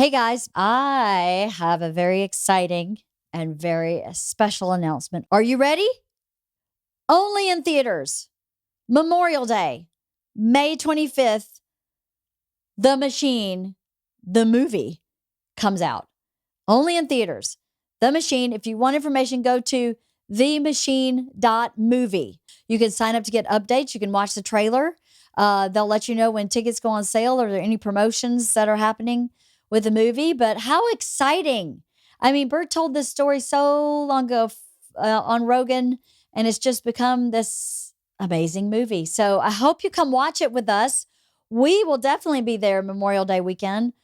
Hey guys, I have a very exciting and very special announcement. Are you ready? Only in theaters. Memorial Day, May 25th, The Machine, the movie comes out. Only in theaters. The Machine. If you want information, go to themachine.movie. You can sign up to get updates. You can watch the trailer. They'll let you know when tickets go on sale or are there any promotions that are happening with the movie. But how exciting. I mean, Bert told this story so long ago on Rogan, and it's just become this amazing movie. So I hope you come watch it with us. We will definitely be there Memorial Day weekend,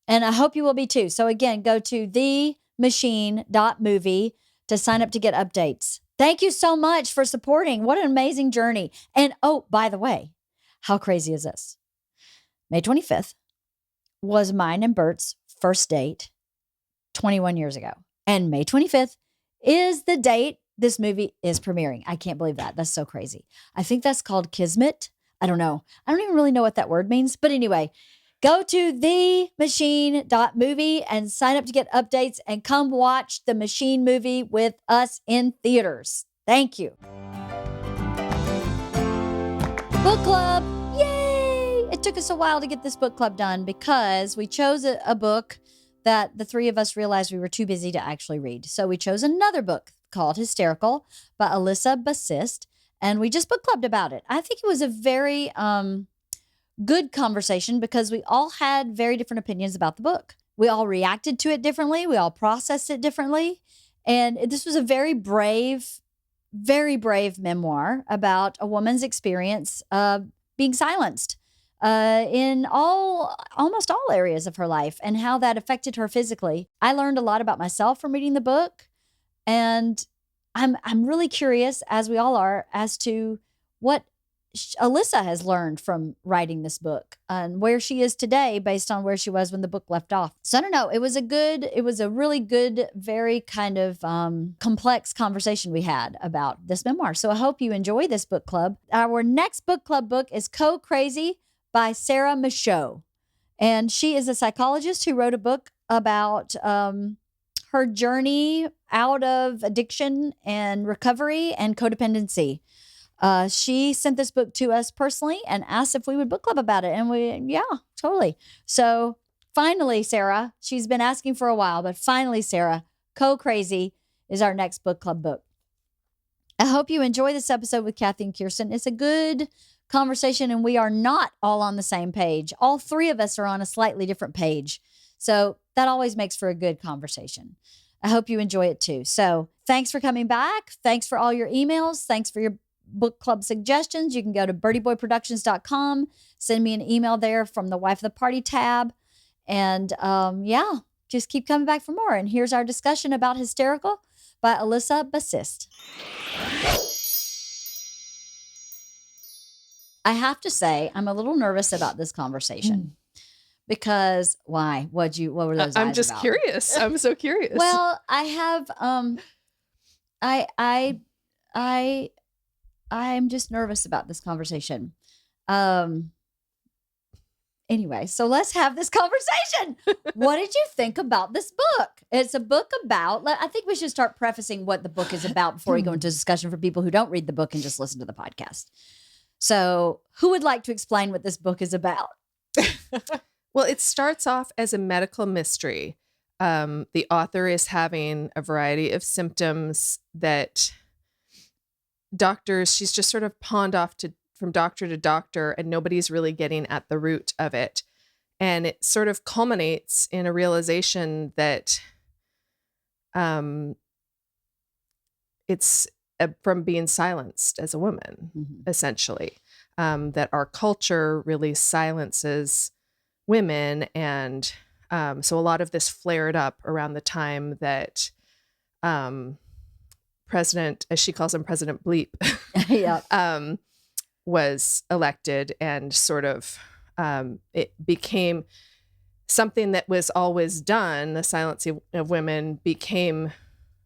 and I hope you will be too. So again, go to themachine.movie to sign up to get updates. Thank you so much for supporting. What an amazing journey. And oh, by the way, how crazy is this? May 25th was mine and Bert's first date 21 years ago. And May 25th is the date this movie is premiering. I can't believe that. That's so crazy. I think that's called Kismet. I don't know. I don't even really know what that word means. But anyway, go to themachine.movie and sign up to get updates and come watch the Machine movie with us in theaters. Thank you. Book club. Yay! It took us a while to get this book club done because we chose a book that the three of us realized we were too busy to actually read. So we chose another book called Hysterical by Elissa Bassist, and we just book clubbed about it. I think it was a very good conversation because we all had very different opinions about the book. We all reacted to it differently. We all processed it differently. And this was a very brave memoir about a woman's experience of being silenced in almost all areas of her life and how that affected her physically. I learned a lot about myself from reading the book. And I'm really curious, as we all are, as to what Elissa has learned from writing this book and where she is today based on where she was when the book left off. So I don't know. It was a really good, very kind of complex conversation we had about this memoir. So I hope you enjoy this book club. Our next book club book is Crazy by Sarah Michaud. And she is a psychologist who wrote a book about her journey out of addiction and recovery and codependency. She sent this book to us personally and asked if we would book club about it. And yeah, totally. So finally, Sarah, she's been asking for a while, but finally, Sarah, Crazy is our next book club book. I hope you enjoy this episode with Cathy and Kirsten. It's a good conversation and we are not all on the same page. All three of us are on a slightly different page. So that always makes for a good conversation. I hope you enjoy it too. So thanks for coming back. Thanks for all your emails. Thanks for your book club suggestions. You can go to birdieboyproductions.com, send me an email there from the Wife of the Party tab. And just keep coming back for more. And here's our discussion about Hysterical by Elissa Bassist. I have to say, I'm a little nervous about this conversation. Because why? What were those eyes I'm just about? Curious. I'm so curious. Well, I have I'm just nervous about this conversation. Anyway, so let's have this conversation. What did you think about this book? It's a book about, I think we should start prefacing what the book is about before we go into discussion for people who don't read the book and just listen to the podcast. So who would like to explain what this book is about? Well, it starts off as a medical mystery. The author is having a variety of symptoms that she's just sort of pawned off from doctor to doctor, and nobody's really getting at the root of it. And it sort of culminates in a realization that it's from being silenced as a woman, essentially, that our culture really silences women. And so a lot of this flared up around the time that President, as she calls him, President Bleep, was elected, and sort of it became something that was always done. The silencing of women became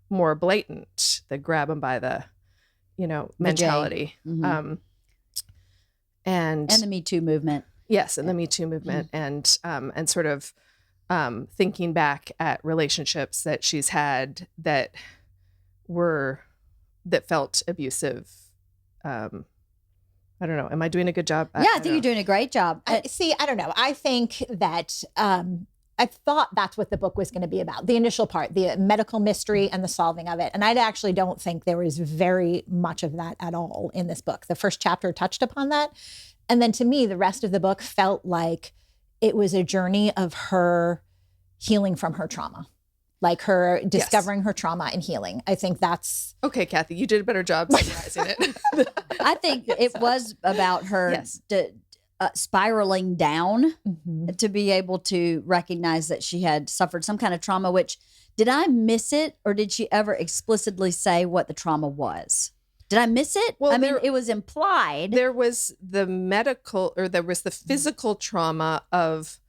more blatant, the grab them by the mentality. And the Me Too movement. Yes, and the Me Too movement, and sort of thinking back at relationships that she's had that felt abusive. I don't know. Am I doing a good job? Yeah, I think you're doing a great job. I don't know. I think that I thought that's what the book was going to be about. The initial part, the medical mystery and the solving of it. And I actually don't think there was very much of that at all in this book. The first chapter touched upon that. And then to me, the rest of the book felt like it was a journey of her healing from her trauma. Like her discovering her trauma and healing. I think that's... Okay, Cathy, you did a better job summarizing it. I think it was about her spiraling down to be able to recognize that she had suffered some kind of trauma, which, did I miss it? Or did she ever explicitly say what the trauma was? Did I miss it? Well, I mean, it was implied. There was the medical, or there was the physical trauma of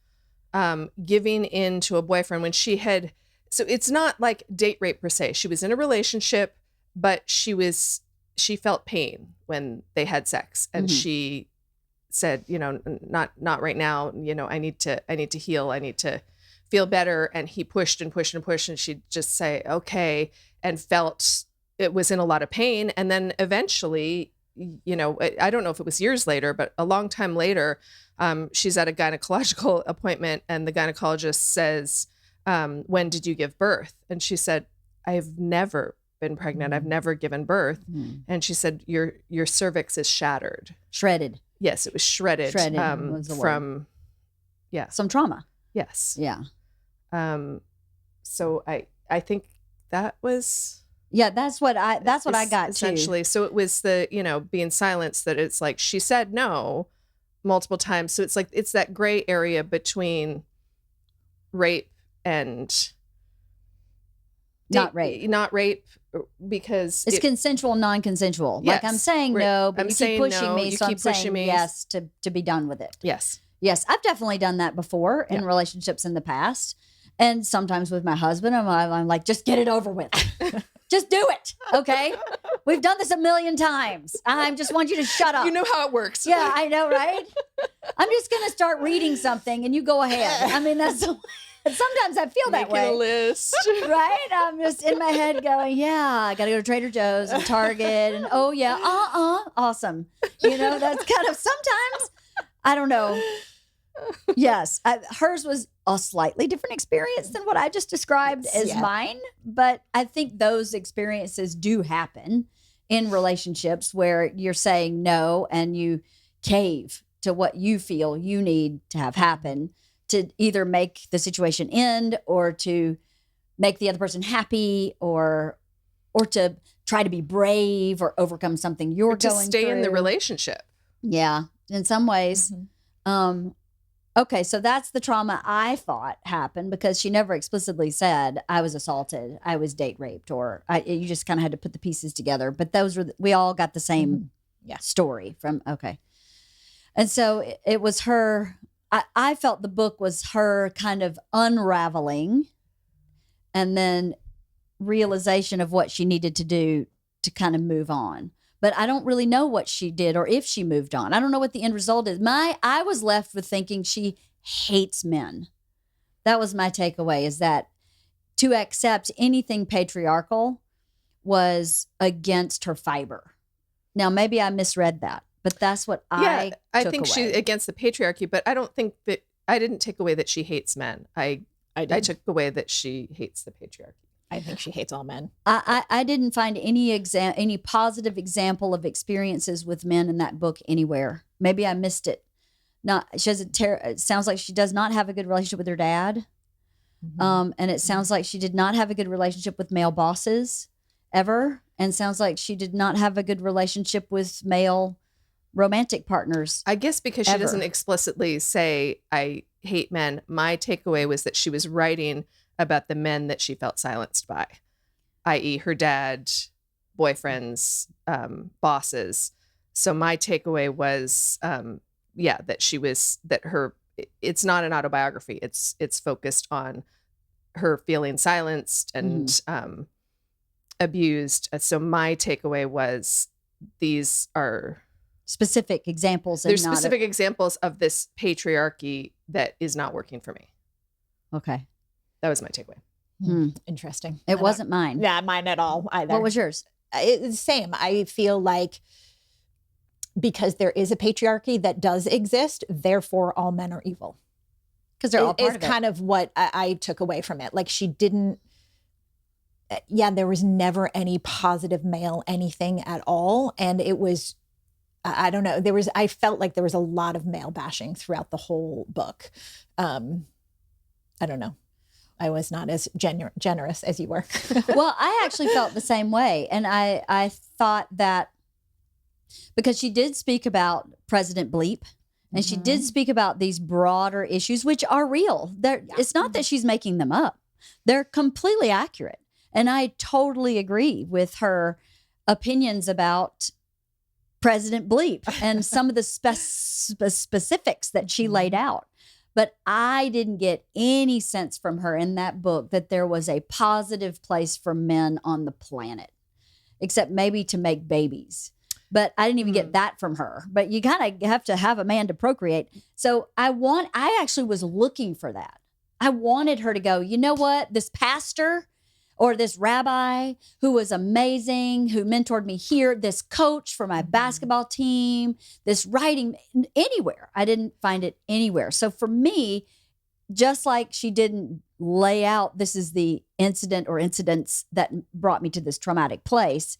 giving in to a boyfriend when she had... So it's not like date rape per se. She was in a relationship, but she felt pain when they had sex, and she said, not right now. I need to heal. I need to feel better. And he pushed and pushed and pushed, and she'd just say, okay, and felt it was in a lot of pain. And then eventually, I don't know if it was years later, but a long time later, she's at a gynecological appointment, and the gynecologist says, when did you give birth? And she said, I've never been pregnant. I've never given birth. And she said, your cervix is shattered. Shredded. Yes, it was shredded. Was the from, word. Some trauma. Yes. Yeah. So I think that was... Yeah, that's what I got essentially. too. So it was the, being silenced, that it's like she said no multiple times. So it's like, it's that gray area between rape and not rape, because it's consensual, non-consensual. Yes, like I'm saying no, but you keep pushing me, so I'm saying yes to be done with it. Yes. I've definitely done that before in relationships in the past, and sometimes with my husband. I'm like, just get it over with. Just do it, okay? We've done this a million times. I just want you to shut up. You know how it works. Yeah, I know, right? I'm just gonna start reading something, and you go ahead. I mean, that's. Sometimes I feel that way. Making a list. Right? I'm just in my head going, yeah, I got to go to Trader Joe's and Target. And oh, yeah, awesome. That's kind of sometimes, I don't know. Yes. Hers was a slightly different experience than what I just described as mine. But I think those experiences do happen in relationships where you're saying no and you cave to what you feel you need to have happen, to either make the situation end or to make the other person happy or to try to be brave or overcome something you're going through. To stay in the relationship. Yeah, in some ways. Okay, so that's the trauma I thought happened, because she never explicitly said, I was assaulted, I was date raped, or you just kind of had to put the pieces together. But we all got the same story from, okay. And so it was her... I felt the book was her kind of unraveling and then realization of what she needed to do to kind of move on. But I don't really know what she did or if she moved on. I don't know what the end result is. I was left with thinking she hates men. That was my takeaway, is that to accept anything patriarchal was against her fiber. Now, maybe I misread that. But that's what I think away. She's against the patriarchy, but I don't think that... I didn't take away that she hates men. I took away that she hates the patriarchy. I think she hates all men. I didn't find any positive example of experiences with men in that book anywhere. Maybe I missed it. It sounds like she does not have a good relationship with her dad. And it sounds like she did not have a good relationship with male bosses ever. And sounds like she did not have a good relationship with male romantic partners. I guess because she doesn't explicitly say, I hate men. My takeaway was that she was writing about the men that she felt silenced by, i.e. her dad, boyfriends, bosses. So my takeaway was, it's not an autobiography. It's focused on her feeling silenced and abused. So my takeaway was, these are specific examples. There's specific examples of this patriarchy that is not working for me. Okay. That was my takeaway. Interesting. It wasn't mine. Yeah, mine at all either. What was yours? It's the same. I feel like because there is a patriarchy that does exist, therefore all men are evil. Because they're all part of it. Is kind of what I took away from it. Like she didn't, there was never any positive male anything at all. And it was, I don't know, I felt like there was a lot of male bashing throughout the whole book. I don't know. I was not as generous as you were. Well, I actually felt the same way. And I thought that because she did speak about President Bleep, and she did speak about these broader issues, which are real. It's not that she's making them up. They're completely accurate. And I totally agree with her opinions about President Bleep and some of the specifics that she laid out. But I didn't get any sense from her in that book that there was a positive place for men on the planet, except maybe to make babies. But I didn't even get that from her. But you kind of have to have a man to procreate. So I actually was looking for that. I wanted her to go, you know what? This pastor or this rabbi who was amazing, who mentored me here, this coach for my basketball team, this writing, anywhere. I didn't find it anywhere. So for me, just like she didn't lay out, this is the incident or incidents that brought me to this traumatic place,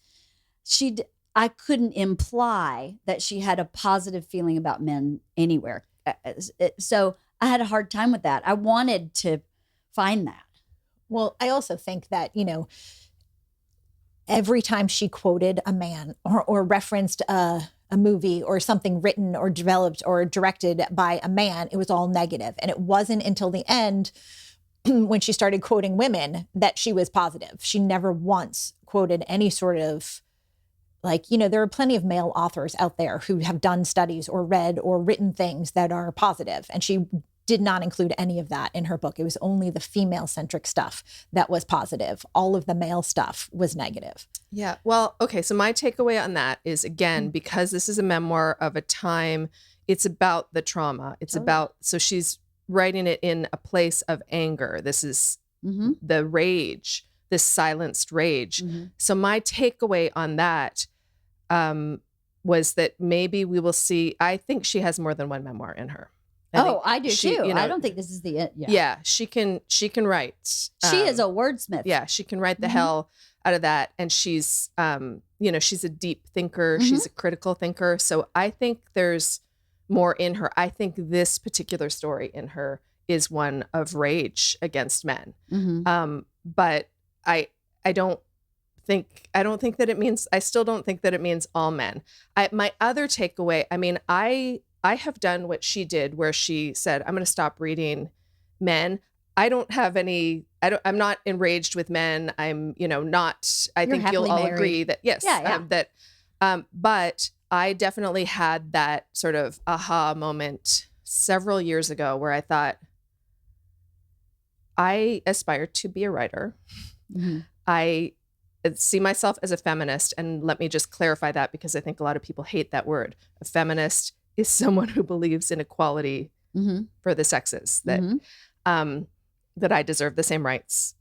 I couldn't imply that she had a positive feeling about men anywhere. So I had a hard time with that. I wanted to find that. Well, I also think that, every time she quoted a man or referenced a movie or something written or developed or directed by a man, it was all negative. And it wasn't until the end when she started quoting women that she was positive. She never once quoted any sort of there are plenty of male authors out there who have done studies or read or written things that are positive. And she did not include any of that in her book. It was only the female-centric stuff that was positive. All of the male stuff was negative. Yeah. Well, okay. So my takeaway on that is, again, because this is a memoir of a time, it's about the trauma. It's about, so she's writing it in a place of anger. This is the rage, this silenced rage. So my takeaway on that was that maybe we will see, I think she has more than one memoir in her. I do too. I don't think this is the end. Yeah, she can write. She is a wordsmith. Yeah, she can write the hell out of that. And she's, she's a deep thinker. She's a critical thinker. So I think there's more in her. I think this particular story in her is one of rage against men. But I don't think that it means, I still don't think that it means all men. My other takeaway, I have done what she did, where she said, I'm going to stop reading men. I'm not enraged with men. I'm, not, I You're think you'll all married. agree that, yes, Yeah. But I definitely had that sort of aha moment several years ago where I thought, I aspire to be a writer. I see myself as a feminist. And let me just clarify that, because I think a lot of people hate that word. A feminist is someone who believes in equality for the sexes, that that I deserve the same rights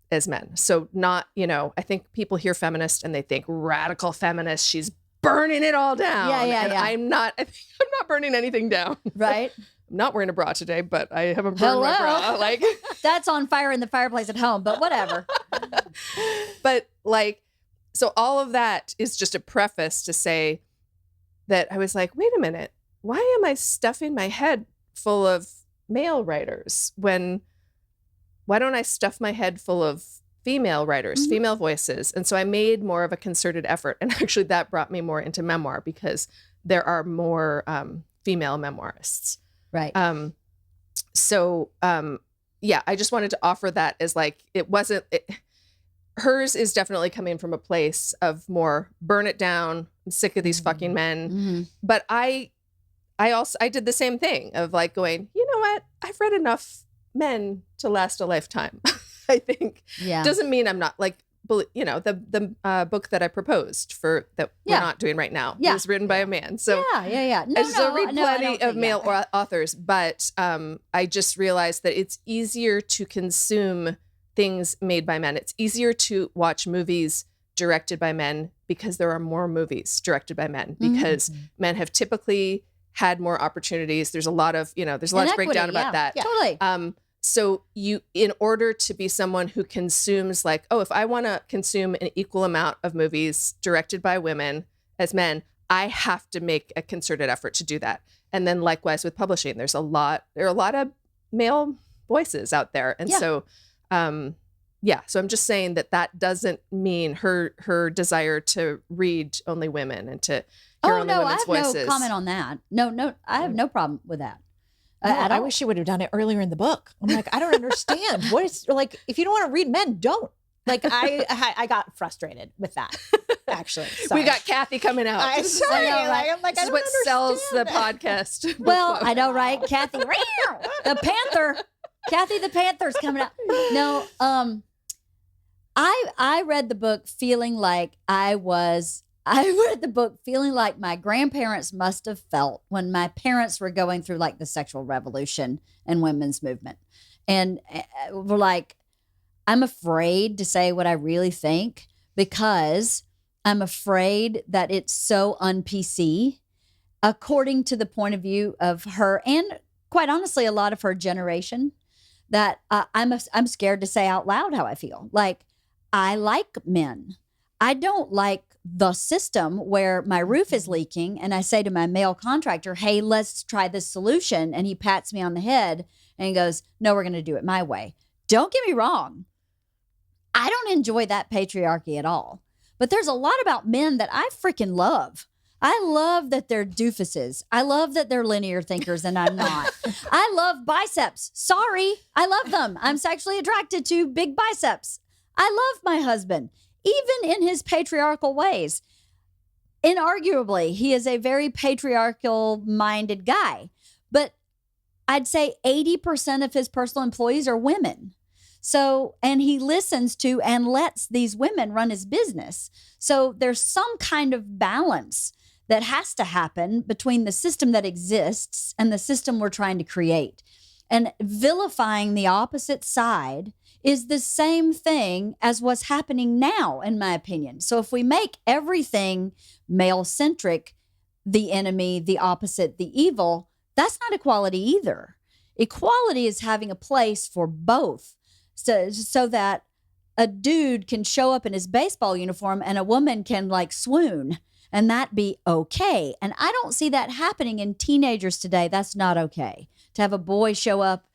as men. So not, I think people hear feminist and they think radical feminist, she's burning it all down. Yeah. I'm not burning anything down. Right. I'm not wearing a bra today, but I haven't burned my bra. That's on fire in the fireplace at home, but whatever. But so all of that is just a preface to say that I was like, wait a minute, why am I stuffing my head full of male writers why don't I stuff my head full of female writers, female voices? And so I made more of a concerted effort. And actually that brought me more into memoir, because there are more female memoirists. Right. I just wanted to offer that as hers is definitely coming from a place of more burn it down. I'm sick of these fucking men. But I did the same thing of going, you know what? I've read enough men to last a lifetime. I think. Yeah. Doesn't mean I'm not the book that I proposed for that we're not doing right now. Yeah. It was written by a man. So yeah. I still read plenty of male authors, but I just realized that it's easier to consume things made by men. It's easier to watch movies directed by men because there are more movies directed by men, because men have typically had more opportunities. There's a lot of, there's a lot to break down about that. Yeah. Totally. So in order to be someone who consumes like, if I want to consume an equal amount of movies directed by women as men, I have to make a concerted effort to do that. And then likewise with publishing, there are a lot of male voices out there. And so, so I'm just saying that doesn't mean her desire to read only women and to hear only women's voices. I have no comment on that. No, I have no problem with that. I wish she would have done it earlier in the book. I'm like, I don't understand. What is like, if you don't want to read men, don't. Like, I got frustrated with that, actually. Sorry. We got Cathy coming out. I'm sorry. I'm like, this is what sells the podcast. Well, I know, right? Cathy, the Panther. Cathy the Panther's coming out. No, I read the book feeling like my grandparents must have felt when my parents were going through like the sexual revolution and women's movement. And we're like, I'm afraid to say what I really think because I'm afraid that it's so un-PC according to the point of view of her and quite honestly, a lot of her generation, that I'm scared to say out loud how I feel. Like, I like men. I don't like the system where my roof is leaking and I say to my male contractor, hey, let's try this solution. And he pats me on the head and he goes, no, we're going to do it my way. Don't get me wrong. I don't enjoy that patriarchy at all. But there's a lot about men that I freaking love. I love that they're doofuses. I love that they're linear thinkers and I'm not. I love biceps. Sorry. I love them. I'm sexually attracted to big biceps. I love my husband, even in his patriarchal ways. Inarguably, he is a very patriarchal-minded guy. But I'd say 80% of his personal employees are women. So, and he listens to and lets these women run his business. So there's some kind of balance that has to happen between the system that exists and the system we're trying to create. And vilifying the opposite side is the same thing as what's happening now, in my opinion. So if we make everything male-centric, the enemy, the opposite, the evil, that's not equality either. Equality is having a place for both, so that a dude can show up in his baseball uniform and a woman can like swoon and that be okay. And I don't see that happening in teenagers today. That's not okay. To have a boy show up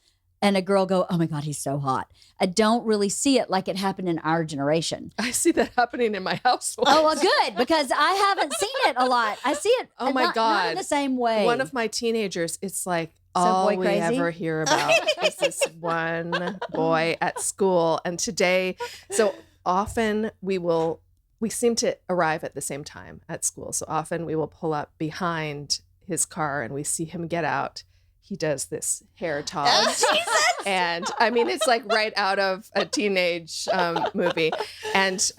and a girl go, oh my God, he's so hot. I don't really see it like it happened in our generation. I see that happening in my household. Oh, well, good, because I haven't seen it a lot. I see it not in the same way. One of my teenagers, it's like, so all boy we crazy? ever hear about is this one boy at school. And today, so often we seem to arrive at the same time at school. So often we will pull up behind his car and we see him get out. He does this hair toss. And I mean, it's like right out of a teenage movie. And,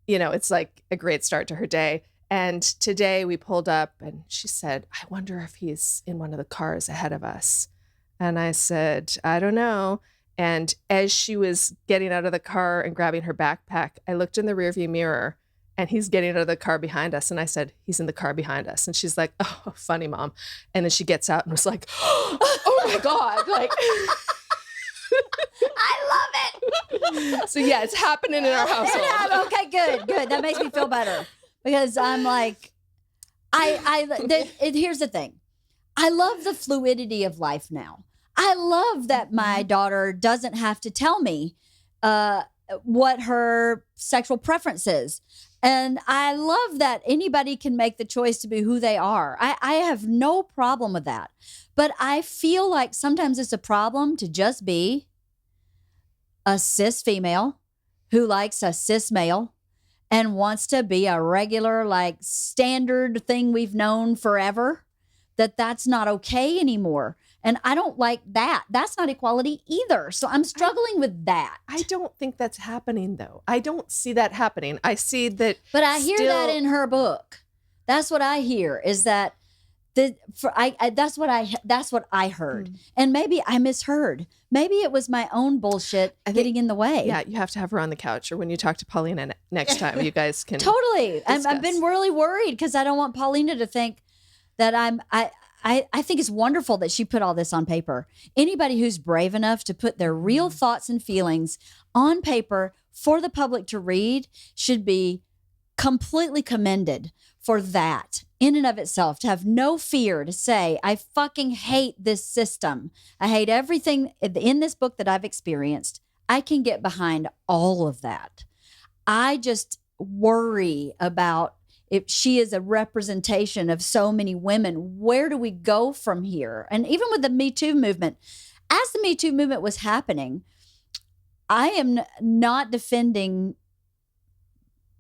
it's like a great start to her day. And today we pulled up and she said, I wonder if he's in one of the cars ahead of us. And I said, I don't know. And as she was getting out of the car and grabbing her backpack, I looked in the rearview mirror and he's getting out of the car behind us. And I said, he's in the car behind us. And she's like, oh, funny, Mom. And then she gets out and was like, oh my God. Like, I love it. So yeah, it's happening in our household. Yeah, okay, good. That makes me feel better. Because I'm like, here's the thing. I love the fluidity of life now. I love that my daughter doesn't have to tell me what her sexual preference is. And I love that anybody can make the choice to be who they are. I have no problem with that. But I feel like sometimes it's a problem to just be a cis female who likes a cis male and wants to be a regular, like, standard thing we've known forever, that's not okay anymore. And I don't like that. That's not equality either. So I'm struggling with that. I don't think that's happening, though. I don't see that happening. I see that. But I hear that in her book. That's what I hear, is that that's what I heard. And maybe I misheard. Maybe it was my own bullshit getting in the way. Yeah, you have to have her on the couch, or when you talk to Paulina next time, you guys can totally. I've been really worried because I don't want Paulina to think that I think it's wonderful that she put all this on paper. Anybody who's brave enough to put their real thoughts and feelings on paper for the public to read should be completely commended for that in and of itself, to have no fear to say, I fucking hate this system. I hate everything in this book that I've experienced. I can get behind all of that. I just worry about if she is a representation of so many women, where do we go from here? And even with the Me Too movement, as the Me Too movement was happening, I am not defending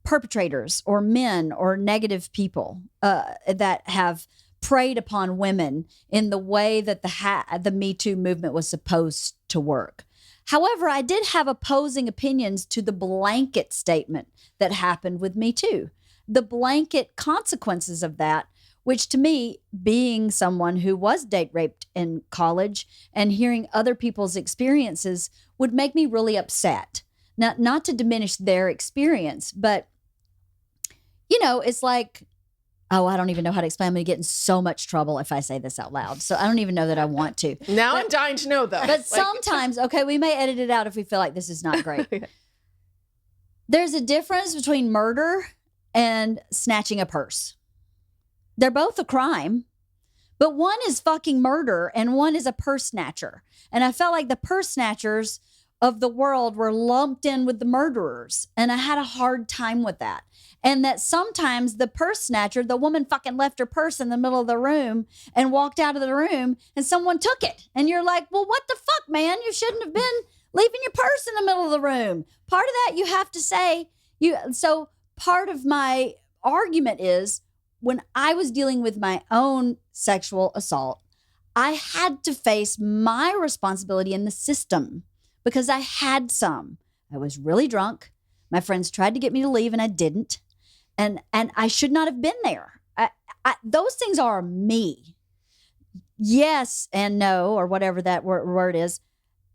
perpetrators or men or negative people that have preyed upon women in the way that the Me Too movement was supposed to work. However, I did have opposing opinions to the blanket statement that happened with Me Too, the blanket consequences of that, which to me, being someone who was date raped in college and hearing other people's experiences would make me really upset. Not to diminish their experience, but it's like, I don't even know how to explain. I'm going to get in so much trouble if I say this out loud. So I don't even know that I want to. I'm dying to know, though. But sometimes, okay, we may edit it out if we feel like this is not great. There's a difference between murder and snatching a purse. They're both a crime, but one is fucking murder and one is a purse snatcher. And I felt like the purse snatchers of the world were lumped in with the murderers. And I had a hard time with that. And that sometimes the purse snatcher, the woman fucking left her purse in the middle of the room and walked out of the room and someone took it. And you're like, well, what the fuck, man? You shouldn't have been leaving your purse in the middle of the room. Part of that you have to say, so part of my argument is when I was dealing with my own sexual assault, I had to face my responsibility in the system because I had some. I was really drunk. My friends tried to get me to leave and I didn't. And I should not have been there. Those things are me. Yes and no, or whatever that word is.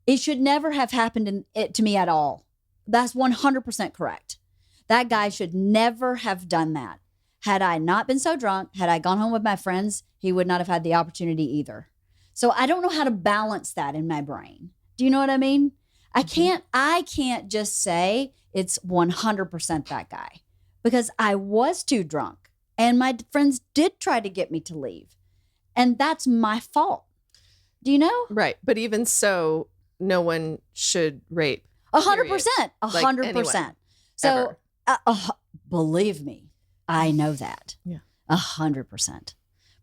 It should never have happened to me at all. That's 100% correct. That guy should never have done that. Had I not been so drunk, had I gone home with my friends, he would not have had the opportunity either. So I don't know how to balance that in my brain. Do you know what I mean? I can't just say it's 100% that guy because I was too drunk and my friends did try to get me to leave. And that's my fault. Do you know? Right. But even so, no one should rape. 100%. 100%. So believe me, I know that. Yeah. 100%.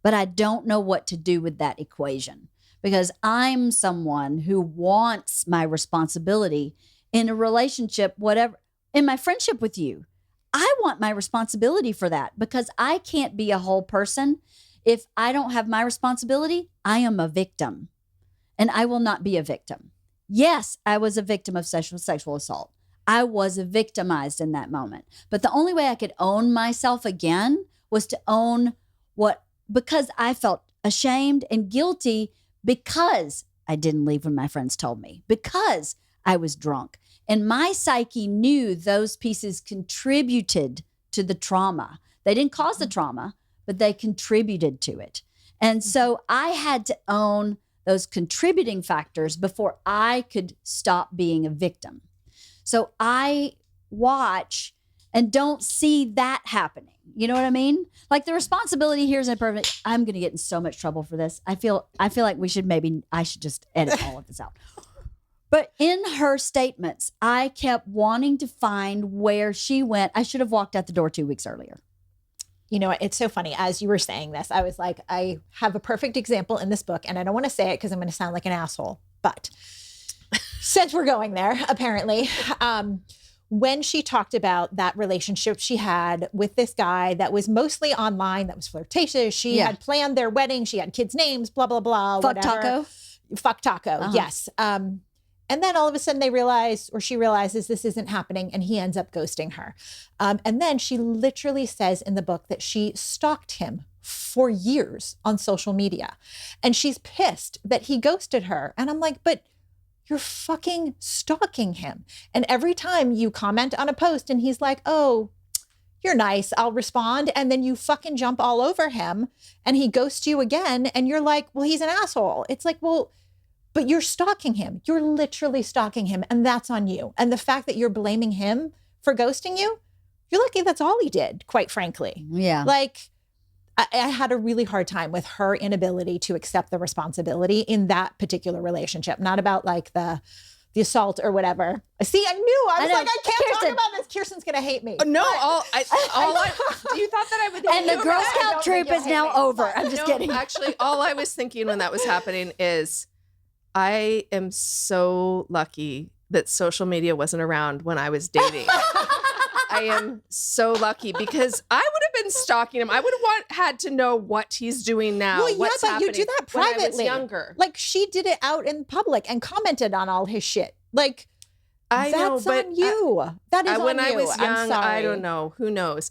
But I don't know what to do with that equation because I'm someone who wants my responsibility in a relationship, whatever, in my friendship with you. I want my responsibility for that because I can't be a whole person. If I don't have my responsibility, I am a victim and I will not be a victim. Yes, I was a victim of sexual assault. I was victimized in that moment. But the only way I could own myself again was to own because I felt ashamed and guilty because I didn't leave when my friends told me, because I was drunk. And my psyche knew those pieces contributed to the trauma. They didn't cause the trauma, but they contributed to it. And so I had to own those contributing factors before I could stop being a victim. So I watch and don't see that happening. You know what I mean? Like the responsibility here is imperfect. I'm going to get in so much trouble for this. I feel like I should just edit all of this out. But in her statements, I kept wanting to find where she went. I should have walked out the door 2 weeks earlier. You know, it's so funny. As you were saying this, I was like, I have a perfect example in this book, and I don't want to say it because I'm going to sound like an asshole. But since we're going there, apparently, when she talked about that relationship she had with this guy that was mostly online, that was flirtatious. She had planned their wedding. She had kids' names, blah, blah, blah. Fuck whatever. taco. Fuck taco. Yes. And then all of a sudden they realize, or she realizes this isn't happening, and he ends up ghosting her. And then she literally says in the book that she stalked him for years on social media. And she's pissed that he ghosted her. And I'm like, but you're fucking stalking him. And every time you comment on a post and he's like, oh, you're nice, I'll respond. And then you fucking jump all over him and he ghosts you again. And you're like, well, he's an asshole. It's like, well, but you're stalking him. You're literally stalking him. And that's on you. And the fact that you're blaming him for ghosting you, you're lucky that's all he did, quite frankly. Yeah. Like, I had a really hard time with her inability to accept the responsibility in that particular relationship. Not about like the assault or whatever. See, I knew. I was like, I can't talk about this. Kirsten's going to hate me. No, you thought that I would. And the Girl Scout troop is now over. I'm just kidding. Actually, all I was thinking when that was happening is I am so lucky that social media wasn't around when I was dating. I am so lucky because I would have been stalking him. I would have had to know what he's doing now. Well, what's yeah, but you do that privately. When I was younger. Like she did it out in public and commented on all his shit. Like I know, that's but on you. That is on when you. I was young, I'm sorry. I don't know. Who knows?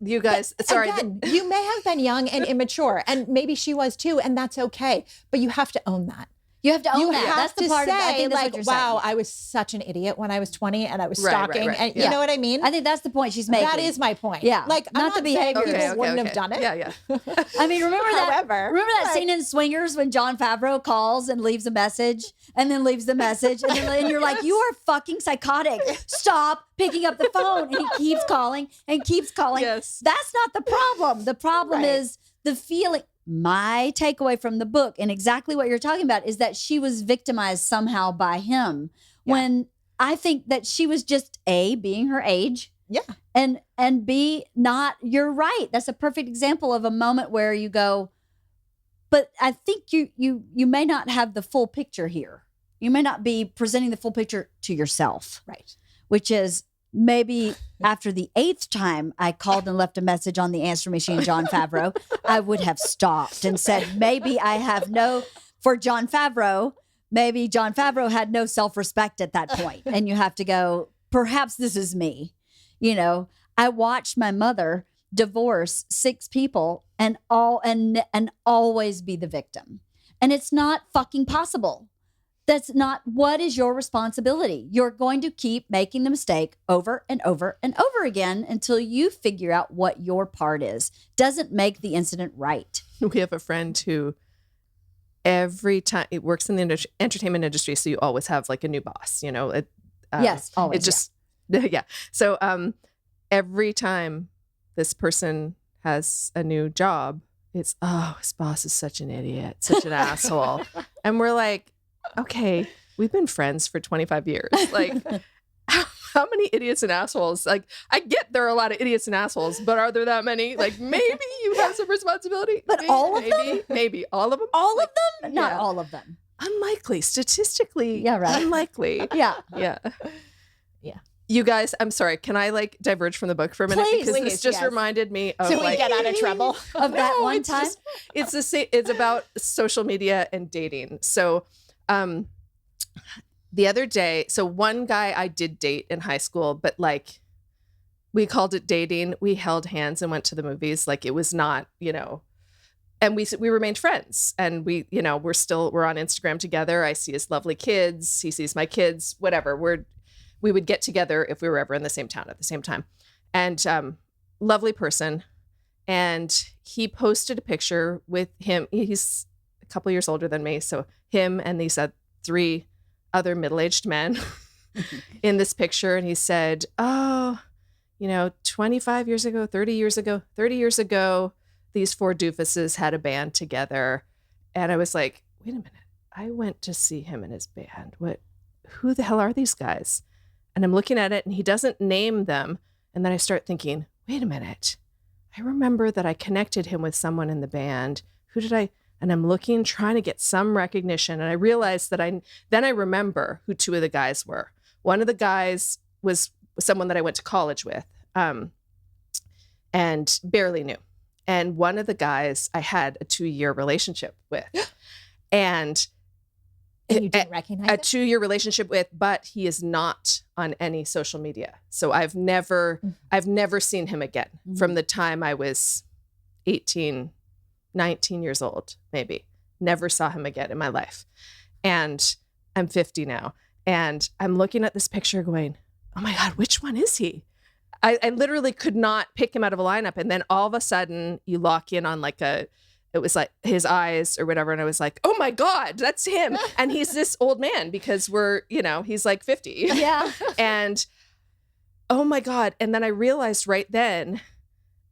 You guys, but sorry. Again, you may have been young and immature, and maybe she was too, and that's okay. But you have to own that. You have to own you that. Have that's to the part say, of I think that's like, what you're wow, saying. I was such an idiot when I was 20 and I was Right, stalking. right. And Yeah. you know what I mean? I think that's the point she's making. That is my point. Yeah. Like, I'm Not the saying behavior. people wouldn't have done it. Yeah. I mean, remember However, that scene in Swingers when Jon Favreau calls and leaves a message and then leaves the message and you're like, you are fucking psychotic. Stop picking up the phone. And he keeps calling and keeps calling. Yes. That's not the problem. The problem is the feeling. My takeaway from the book and exactly what you're talking about is that she was victimized somehow by him when I think that she was just A, being her age. Yeah. And B, not, you're right. That's a perfect example of a moment where you go, but I think you may not have the full picture here. You may not be presenting the full picture to yourself. Right. Which is maybe after the 8th time I called and left a message on the answer machine, Jon Favreau, I would have stopped and said, maybe I have for Jon Favreau, maybe Jon Favreau had no self-respect at that point. And you have to go, perhaps this is me. You know, I watched my mother divorce 6 people and always be the victim. And it's not fucking possible. That's not, what is your responsibility? You're going to keep making the mistake over and over and over again until you figure out what your part is. Doesn't make the incident right. We have a friend who every time, it works in the entertainment industry, so you always have like a new boss, you know. Yes, always. It just, yeah. So every time this person has a new job, it's, oh, his boss is such an idiot, such an asshole. And we're like, okay, we've been friends for 25 years. Like, how many idiots and assholes? Like, I get there are a lot of idiots and assholes, but are there that many? Like, maybe you have some responsibility. But all of them? Maybe. All of them? All of them? Not all of them. Unlikely. Statistically, Yeah, right. Unlikely. Yeah. Yeah. Yeah. You guys, I'm sorry. Can I like diverge from the book for a minute? Please. Because Please, this just yes. reminded me of So we like, get out of trouble. Of that No, one it's time? it's the same. It's about social media and dating. So, the other day, so one guy I did date in high school, but like we called it dating. We held hands and went to the movies. Like it was not, you know, and we remained friends, and we, you know, we're on Instagram together. I see his lovely kids. He sees my kids, whatever. We would get together if we were ever in the same town at the same time. And lovely person. And he posted a picture with him. He's a couple years older than me. So him and these 3 other middle-aged men in this picture. And he said, oh, you know, 25 years ago, 30 years ago, these 4 doofuses had a band together. And I was like, wait a minute. I went to see him in his band. Who the hell are these guys? And I'm looking at it and he doesn't name them. And then I start thinking, wait a minute. I remember that I connected him with someone in the band. And I'm looking, trying to get some recognition. And I realized that then I remember who 2 of the guys were. One of the guys was someone that I went to college with, and barely knew. And one of the guys I had a 2-year relationship with, and you didn't recognize a it? 2-year relationship with, but he is not on any social media. So I've never seen him again from the time I was 18, 19 years old, maybe. Never saw him again in my life. And I'm 50 now. And I'm looking at this picture going, oh my God, which one is he? I literally could not pick him out of a lineup. And then all of a sudden you lock in on it was like his eyes or whatever. And I was like, oh my God, that's him. And he's this old man because he's like 50. Yeah. And oh my God. And then I realized right then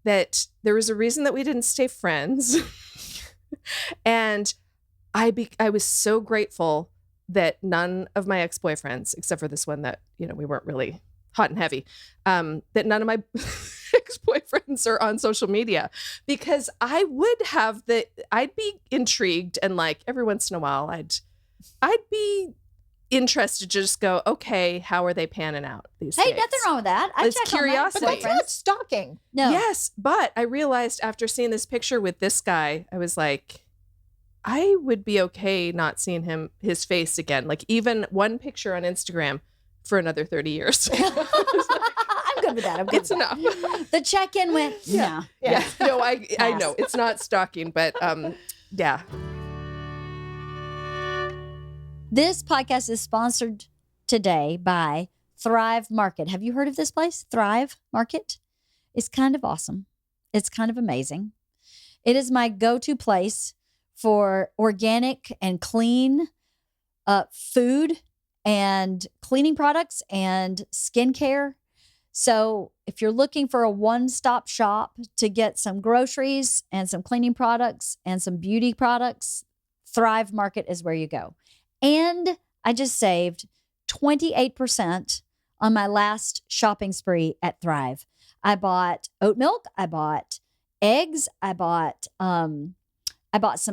that there was a reason that we didn't stay friends. And I was so grateful that none of my ex-boyfriends, except for this one that, we weren't really hot and heavy, that none of my ex-boyfriends are on social media, because I would have I'd be intrigued, and like every once in a while I'd be interested to just go, okay, how are they panning out these days? Nothing wrong with that. It's curiosity. But that's not stalking. No. Yes, but I realized after seeing this picture with this guy, I was like, I would be okay not seeing his face again. Like even one picture on Instagram for another 30 years. I'm good with that. I'm good It's with that. enough. The check-in went, no. Yeah. No, I know it's not stalking, but yeah. This podcast is sponsored today by Thrive Market. Have you heard of this place? Thrive Market? It's kind of awesome. It's kind of amazing. It is my go-to place for organic and clean food and cleaning products and skincare. So if you're looking for a one-stop shop to get some groceries and some cleaning products and some beauty products, Thrive Market is where you go. And I just saved 28% on my last shopping spree at Thrive. I bought oat milk. I bought eggs. I bought some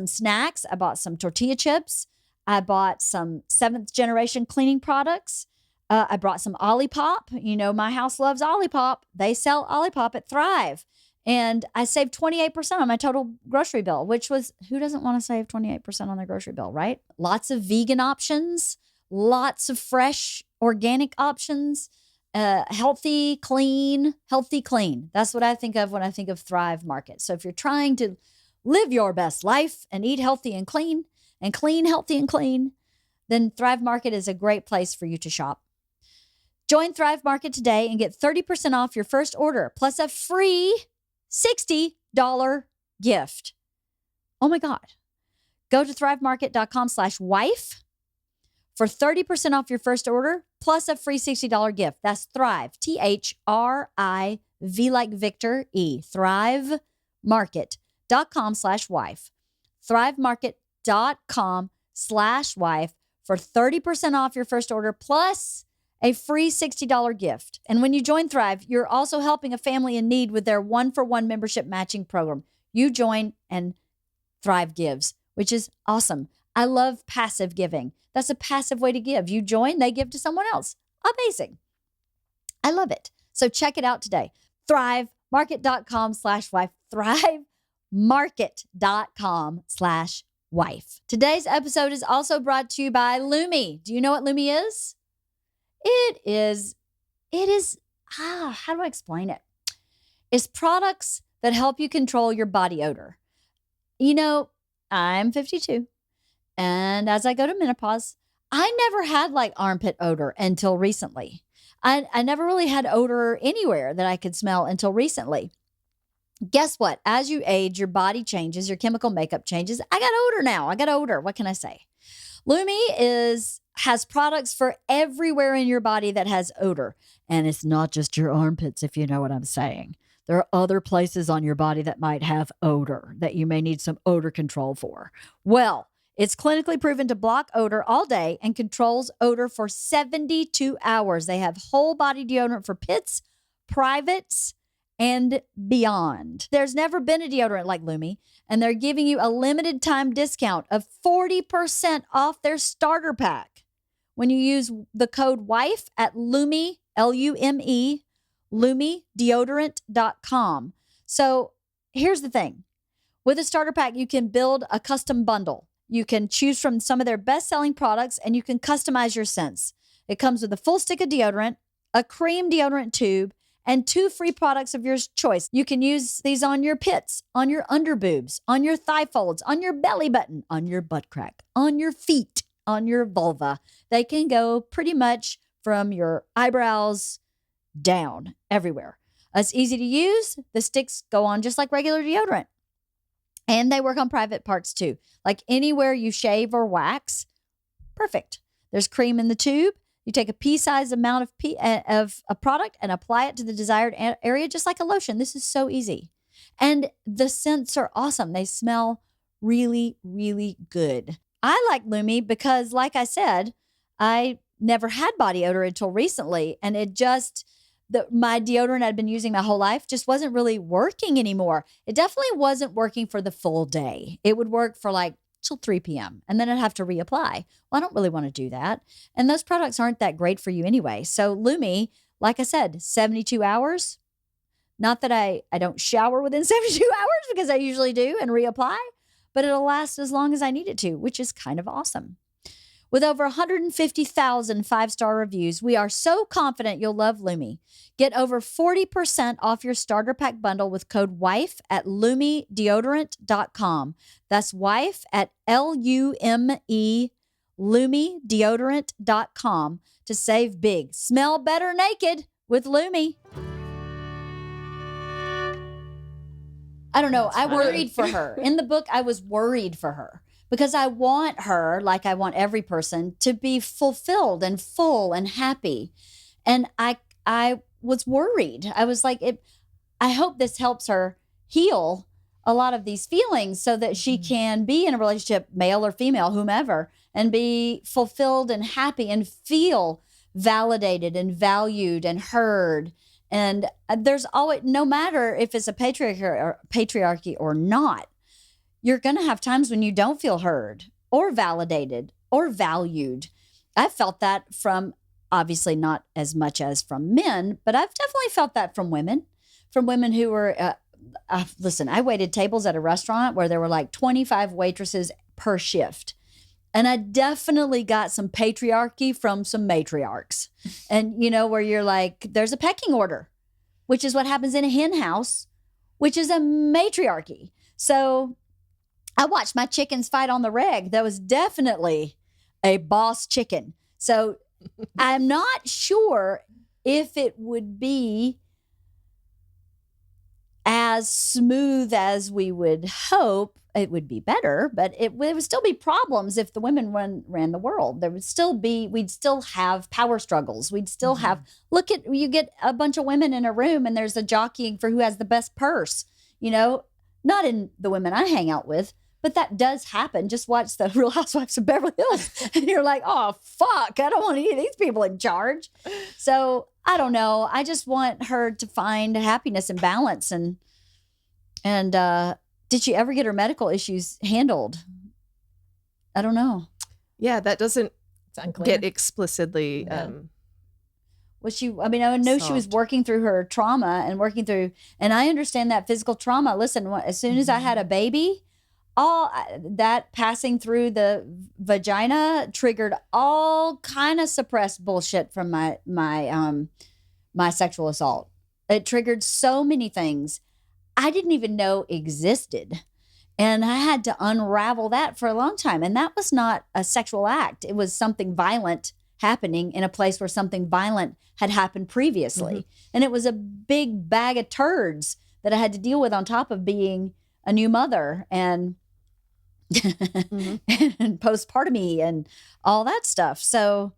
snacks. I bought some tortilla chips. I bought some 7th generation cleaning products. I brought some Olipop. My house loves Olipop. They sell Olipop at Thrive. And I saved 28% on my total grocery bill, which was, who doesn't want to save 28% on their grocery bill, right? Lots of vegan options, lots of fresh organic options, healthy, clean. That's what I think of when I think of Thrive Market. So if you're trying to live your best life and eat healthy and clean, healthy and clean, then Thrive Market is a great place for you to shop. Join Thrive Market today and get 30% off your first order, plus a free $60 gift. Oh my God. Go to thrivemarket.com/wife for 30% off your first order, plus a free $60 gift. That's Thrive, THRIV like Victor, E, thrivemarket.com/wife. thrivemarket.com/wife for 30% off your first order, plus a free $60 gift. And when you join Thrive, you're also helping a family in need with their 1-for-1 membership matching program. You join and Thrive gives, which is awesome. I love passive giving. That's a passive way to give. You join, they give to someone else. Amazing. I love it. So check it out today. thrivemarket.com/wife. thrivemarket.com/wife. Today's episode is also brought to you by Lumi. Do you know what Lumi is? It is, how do I explain it? It's products that help you control your body odor. I'm 52. And as I go to menopause, I never had like armpit odor until recently. I never really had odor anywhere that I could smell until recently. Guess what? As you age, your body changes, your chemical makeup changes. I got odor now. What can I say? Lumi has products for everywhere in your body that has odor. And it's not just your armpits, if you know what I'm saying. There are other places on your body that might have odor that you may need some odor control for. Well, it's clinically proven to block odor all day and controls odor for 72 hours. They have whole body deodorant for pits, privates, and beyond. There's never been a deodorant like Lumi, and they're giving you a limited time discount of 40% off their starter pack when you use the code WIFE at Lume, Lume, LumeDeodorant.com. So here's the thing. With a starter pack, you can build a custom bundle. You can choose from some of their best-selling products, and you can customize your scents. It comes with a full stick of deodorant, a cream deodorant tube, and 2 free products of your choice. You can use these on your pits, on your underboobs, on your thigh folds, on your belly button, on your butt crack, on your feet, on your vulva. They can go pretty much from your eyebrows down everywhere. It's easy to use. The sticks go on just like regular deodorant. And they work on private parts too. Like anywhere you shave or wax, perfect. There's cream in the tube. You take a pea-sized amount of a product and apply it to the desired area, just like a lotion. This is so easy. And the scents are awesome. They smell really, really good. I like Lume because, like I said, I never had body odor until recently. And it just, my deodorant I'd been using my whole life just wasn't really working anymore. It definitely wasn't working for the full day. It would work for like till 3 p.m. and then I'd have to reapply. Well, I don't really want to do that. And those products aren't that great for you anyway. So Lume, like I said, 72 hours. Not that I don't shower within 72 hours because I usually do and reapply, but it'll last as long as I need it to, which is kind of awesome. With over 150,000 5-star reviews, we are so confident you'll love Lume. Get over 40% off your starter pack bundle with code WIFE at LumeDeodorant.com. That's WIFE at LUME, LumeDeodorant.com to save big. Smell better naked with Lume. I don't know. I worried for her. In the book, I was worried for her. Because I want her, like I want every person, to be fulfilled and full and happy. And I was worried. I was like, I hope this helps her heal a lot of these feelings so that she can be in a relationship, male or female, whomever, and be fulfilled and happy and feel validated and valued and heard. And there's always, no matter if it's a patriarchy or not, you're going to have times when you don't feel heard or validated or valued. I've felt that from, obviously not as much as from men, but I've definitely felt that from women who were, listen, I waited tables at a restaurant where there were like 25 waitresses per shift. And I definitely got some patriarchy from some matriarchs. And, you know, where you're like, there's a pecking order, which is what happens in a hen house, which is a matriarchy. So I watched my chickens fight on the reg. That was definitely a boss chicken. So I'm not sure if it would be as smooth as we would hope. It would be better, but it would still be problems if the women ran the world. We'd still have power struggles. We'd still have, you get a bunch of women in a room and there's a jockeying for who has the best purse, you know, not in the women I hang out with. But that does happen. Just watch the Real Housewives of Beverly Hills and you're like, oh, fuck, I don't want any of these people in charge. So I don't know. I just want her to find happiness and balance. And did she ever get her medical issues handled? I don't know. Yeah, that doesn't get explicitly. Was she, I mean, I know she was working through her trauma and I understand that physical trauma. Listen, as soon as I had a baby, all that passing through the vagina triggered all kind of suppressed bullshit from my sexual assault. It triggered so many things I didn't even know existed. And I had to unravel that for a long time. And that was not a sexual act. It was something violent happening in a place where something violent had happened previously. And it was a big bag of turds that I had to deal with on top of being a new mother and and postpartum and all that stuff. So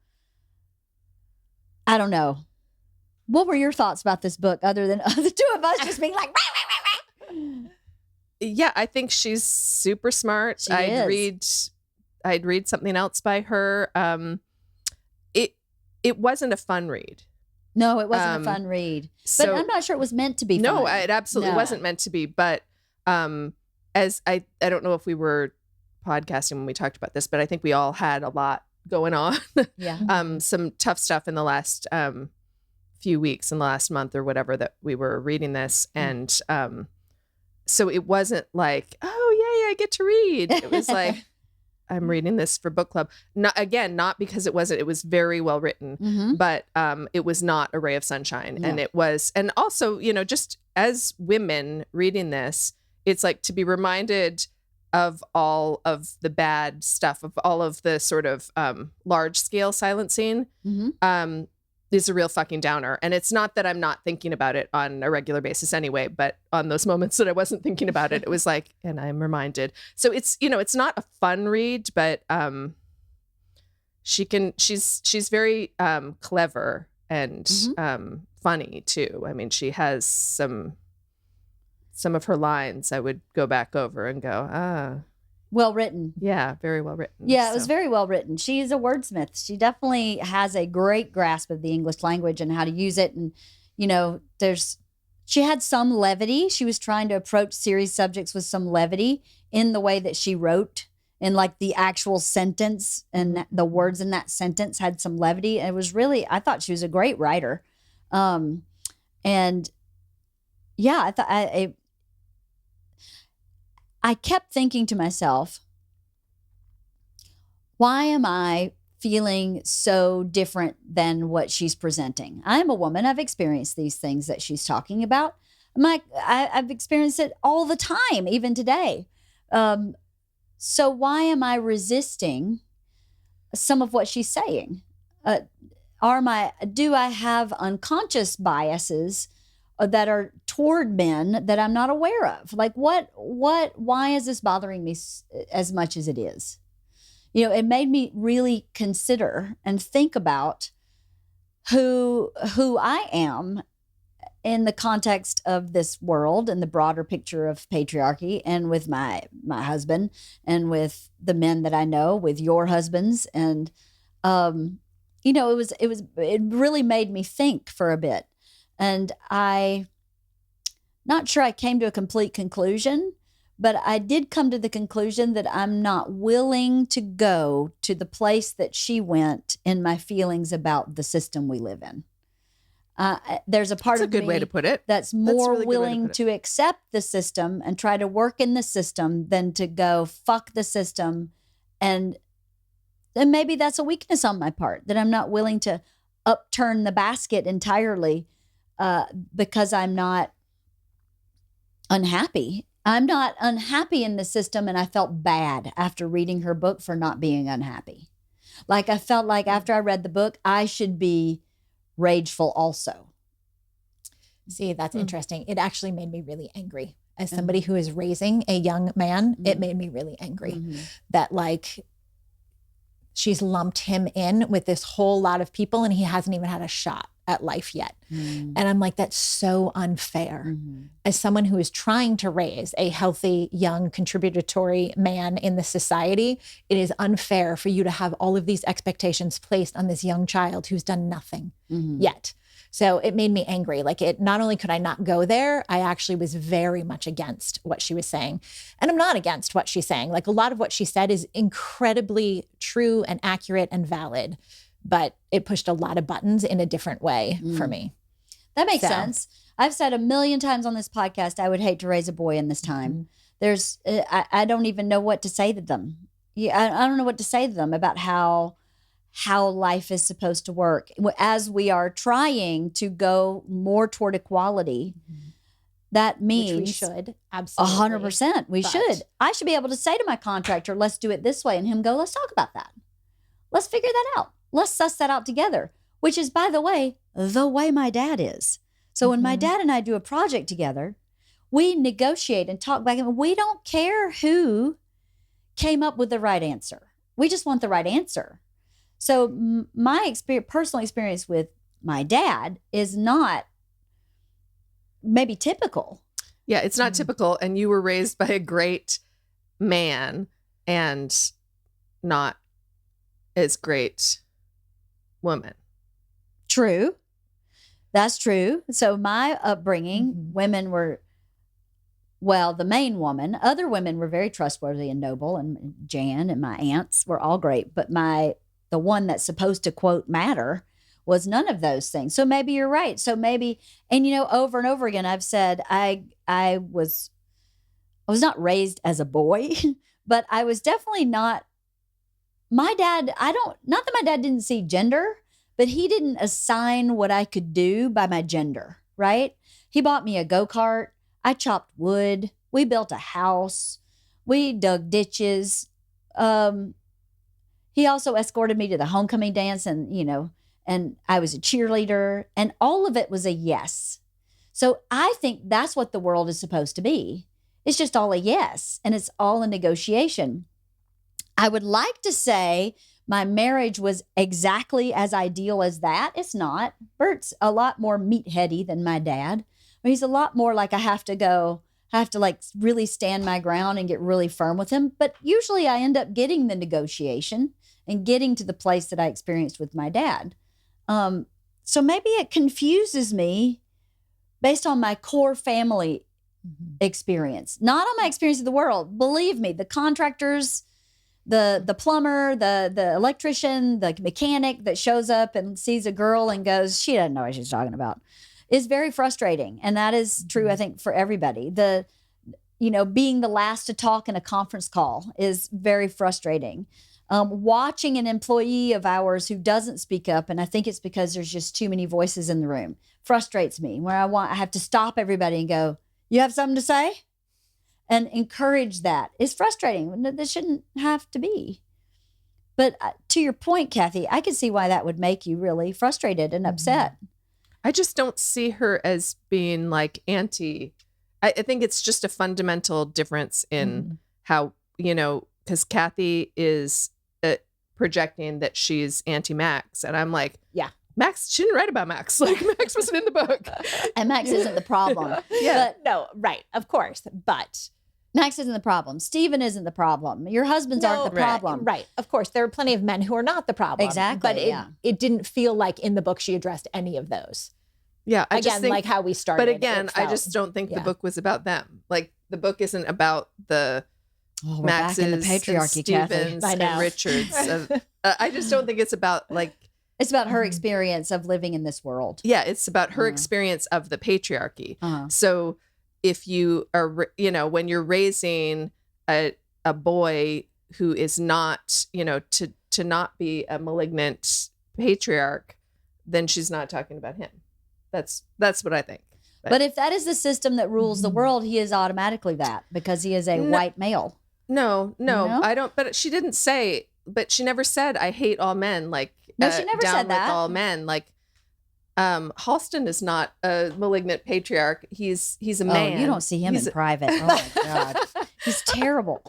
I don't know. What were your thoughts about this book other than the two of us just being like, Yeah, I think she's super smart. I'd read something else by her. It wasn't a fun read. No, it wasn't a fun read. But I'm not sure it was meant to be fun. No, it absolutely wasn't meant to be. But as I don't know if we were podcasting when we talked about this, but I think we all had a lot going on. Yeah. Some tough stuff in the last few weeks, in the last month or whatever that we were reading this. And so it wasn't like, oh, yay, I get to read. It was like, I'm reading this for book club. Not because it was very well written, but it was not a ray of sunshine. No. And it was, and also, just as women reading this, it's like to be reminded of all of the bad stuff, of all of the sort of large scale silencing, is a real fucking downer. And it's not that I'm not thinking about it on a regular basis anyway, but on those moments that I wasn't thinking about it, it was like, and I'm reminded. So it's, it's not a fun read, but she's very clever and funny too. I mean, she has some of her lines I would go back over and go, well written. Yeah, very well written. Yeah, it was very well written. She is a wordsmith. She definitely has a great grasp of the English language and how to use it. And, she had some levity. She was trying to approach serious subjects with some levity in the way that she wrote. And like the actual sentence and the words in that sentence had some levity. And it was really, I thought she was a great writer. And yeah, I thought I kept thinking to myself, why am I feeling so different than what she's presenting? I'm a woman. I've experienced these things that she's talking about. I've experienced it all the time, even today. So why am I resisting some of what she's saying? Do I have unconscious biases that are toward men that I'm not aware of? Like why is this bothering me as much as it is? It made me really consider and think about who I am in the context of this world and the broader picture of patriarchy, and with my husband and with the men that I know, with your husbands. And, it really made me think for a bit. And not sure I came to a complete conclusion, but I did come to the conclusion that I'm not willing to go to the place that she went in my feelings about the system we live in. There's a part of me, that's a good way to put it, that's more really willing to accept the system and try to work in the system than to go fuck the system. And maybe that's a weakness on my part, that I'm not willing to upturn the basket entirely because I'm not unhappy. I'm not unhappy in the system, and I felt bad after reading her book for not being unhappy. Like I felt like after I read the book, I should be rageful also. See, that's interesting. It actually made me really angry. As somebody who is raising a young man, it made me really angry that like she's lumped him in with this whole lot of people and he hasn't even had a shot at life yet. And I'm like, that's so unfair. As someone who is trying to raise a healthy, young, contributory man in the society, it is unfair for you to have all of these expectations placed on this young child who's done nothing yet. So it made me angry. Like not only could I not go there, I actually was very much against what she was saying. And I'm not against what she's saying. Like a lot of what she said is incredibly true and accurate and valid, but it pushed a lot of buttons in a different way for me. That makes sense. I've said 1,000,000 times on this podcast, I would hate to raise a boy in this time. I don't even know what to say to them. I don't know what to say to them about how life is supposed to work. As we are trying to go more toward equality, that means which we should, absolutely. 100%. We should. I should be able to say to my contractor, let's do it this way, and him go, let's talk about that. Let's figure that out. Let's suss that out together, which is, by the way my dad is. So when my dad and I do a project together, we negotiate and talk back, and we don't care who came up with the right answer. We just want the right answer. So my personal experience with my dad is not maybe typical. Yeah, it's not typical. And you were raised by a great man and not as great woman. True. That's true. So my upbringing, women were, the main woman. Other women were very trustworthy and noble, and Jan and my aunts were all great. But my the one that's supposed to, quote, matter, was none of those things. So maybe you're right. So maybe, and over and over again, I've said I was not raised as a boy, but I was definitely not. My dad, not that my dad didn't see gender, but he didn't assign what I could do by my gender, right? He bought me a go-kart. I chopped wood. We built a house. We dug ditches. He also escorted me to the homecoming dance and I was a cheerleader, and all of it was a yes. So I think that's what the world is supposed to be. It's just all a yes, and it's all a negotiation. I would like to say my marriage was exactly as ideal as that. It's not. Bert's a lot more meatheady than my dad. He's a lot more like I have to like really stand my ground and get really firm with him. But usually I end up getting the negotiation and getting to the place that I experienced with my dad. So maybe it confuses me based on my core family experience, not on my experience of the world. Believe me, the contractors, the plumber, the electrician, the mechanic that shows up and sees a girl and goes, she doesn't know what she's talking about, is very frustrating. And that is true, I think, for everybody. Being the last to talk in a conference call is very frustrating. Watching an employee of ours who doesn't speak up, and I think it's because there's just too many voices in the room, frustrates me, where I have to stop everybody and go, you have something to say? And encourage that. It's frustrating. This shouldn't have to be. But to your point, Cathy, I can see why that would make you really frustrated and upset. I just don't see her as being like anti. I think it's just a fundamental difference in how, because Cathy is projecting that she's anti-Max. And I'm like, yeah, Max, she didn't write about Max. Like, Max wasn't in the book. And Max isn't the problem. Yeah. But, no, right. Of course. But Max isn't the problem. Stephen isn't the problem. Your husbands aren't the problem. Right. Of course. There are plenty of men who are not the problem. Exactly. But it didn't feel like in the book she addressed any of those. Yeah. I just think, like how we started. But again, I just don't think the book was about them. Like, the book isn't about the Max's back in the patriarchy, Stevens and Richards. I just don't think it's about like. It's about her experience of living in this world. Yeah, it's about her experience of the patriarchy. So if you are, when you're raising a boy who is not, to not be a malignant patriarch, then she's not talking about him. That's what I think. But if that is the system that rules the world, he is automatically that because he is a white male. No, I don't. But she didn't say. But she never said, "I hate all men." Like, no, she never down said that. With all men. Like, Halston is not a malignant patriarch. He's a man. You don't see him in private. Oh my God, he's terrible.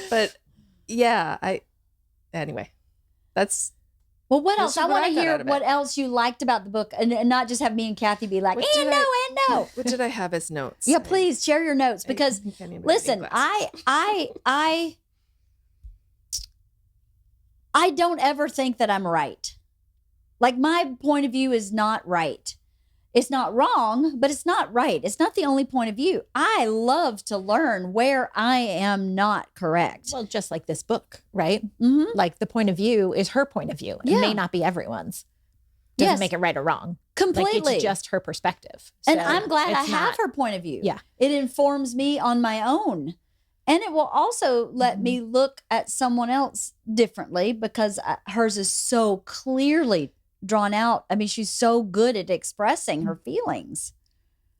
But yeah, anyway, that's. Well, what else? I want to hear what else you liked about the book, and not just have me and Cathy be like, and no. What did I have as notes? Yeah, please share your notes because listen, I don't ever think that I'm right. Like, my point of view is not right. It's not wrong, but it's not right. It's not the only point of view. I love to learn where I am not correct. Well, just like this book, right? Mm-hmm. Like, the point of view is her point of view. It may not be everyone's. Doesn't make it right or wrong. Completely. Like, it's just her perspective. So and I'm glad I have her point of view. Yeah. It informs me on my own. And it will also let me look at someone else differently because hers is so clearly drawn out. I mean, she's so good at expressing her feelings.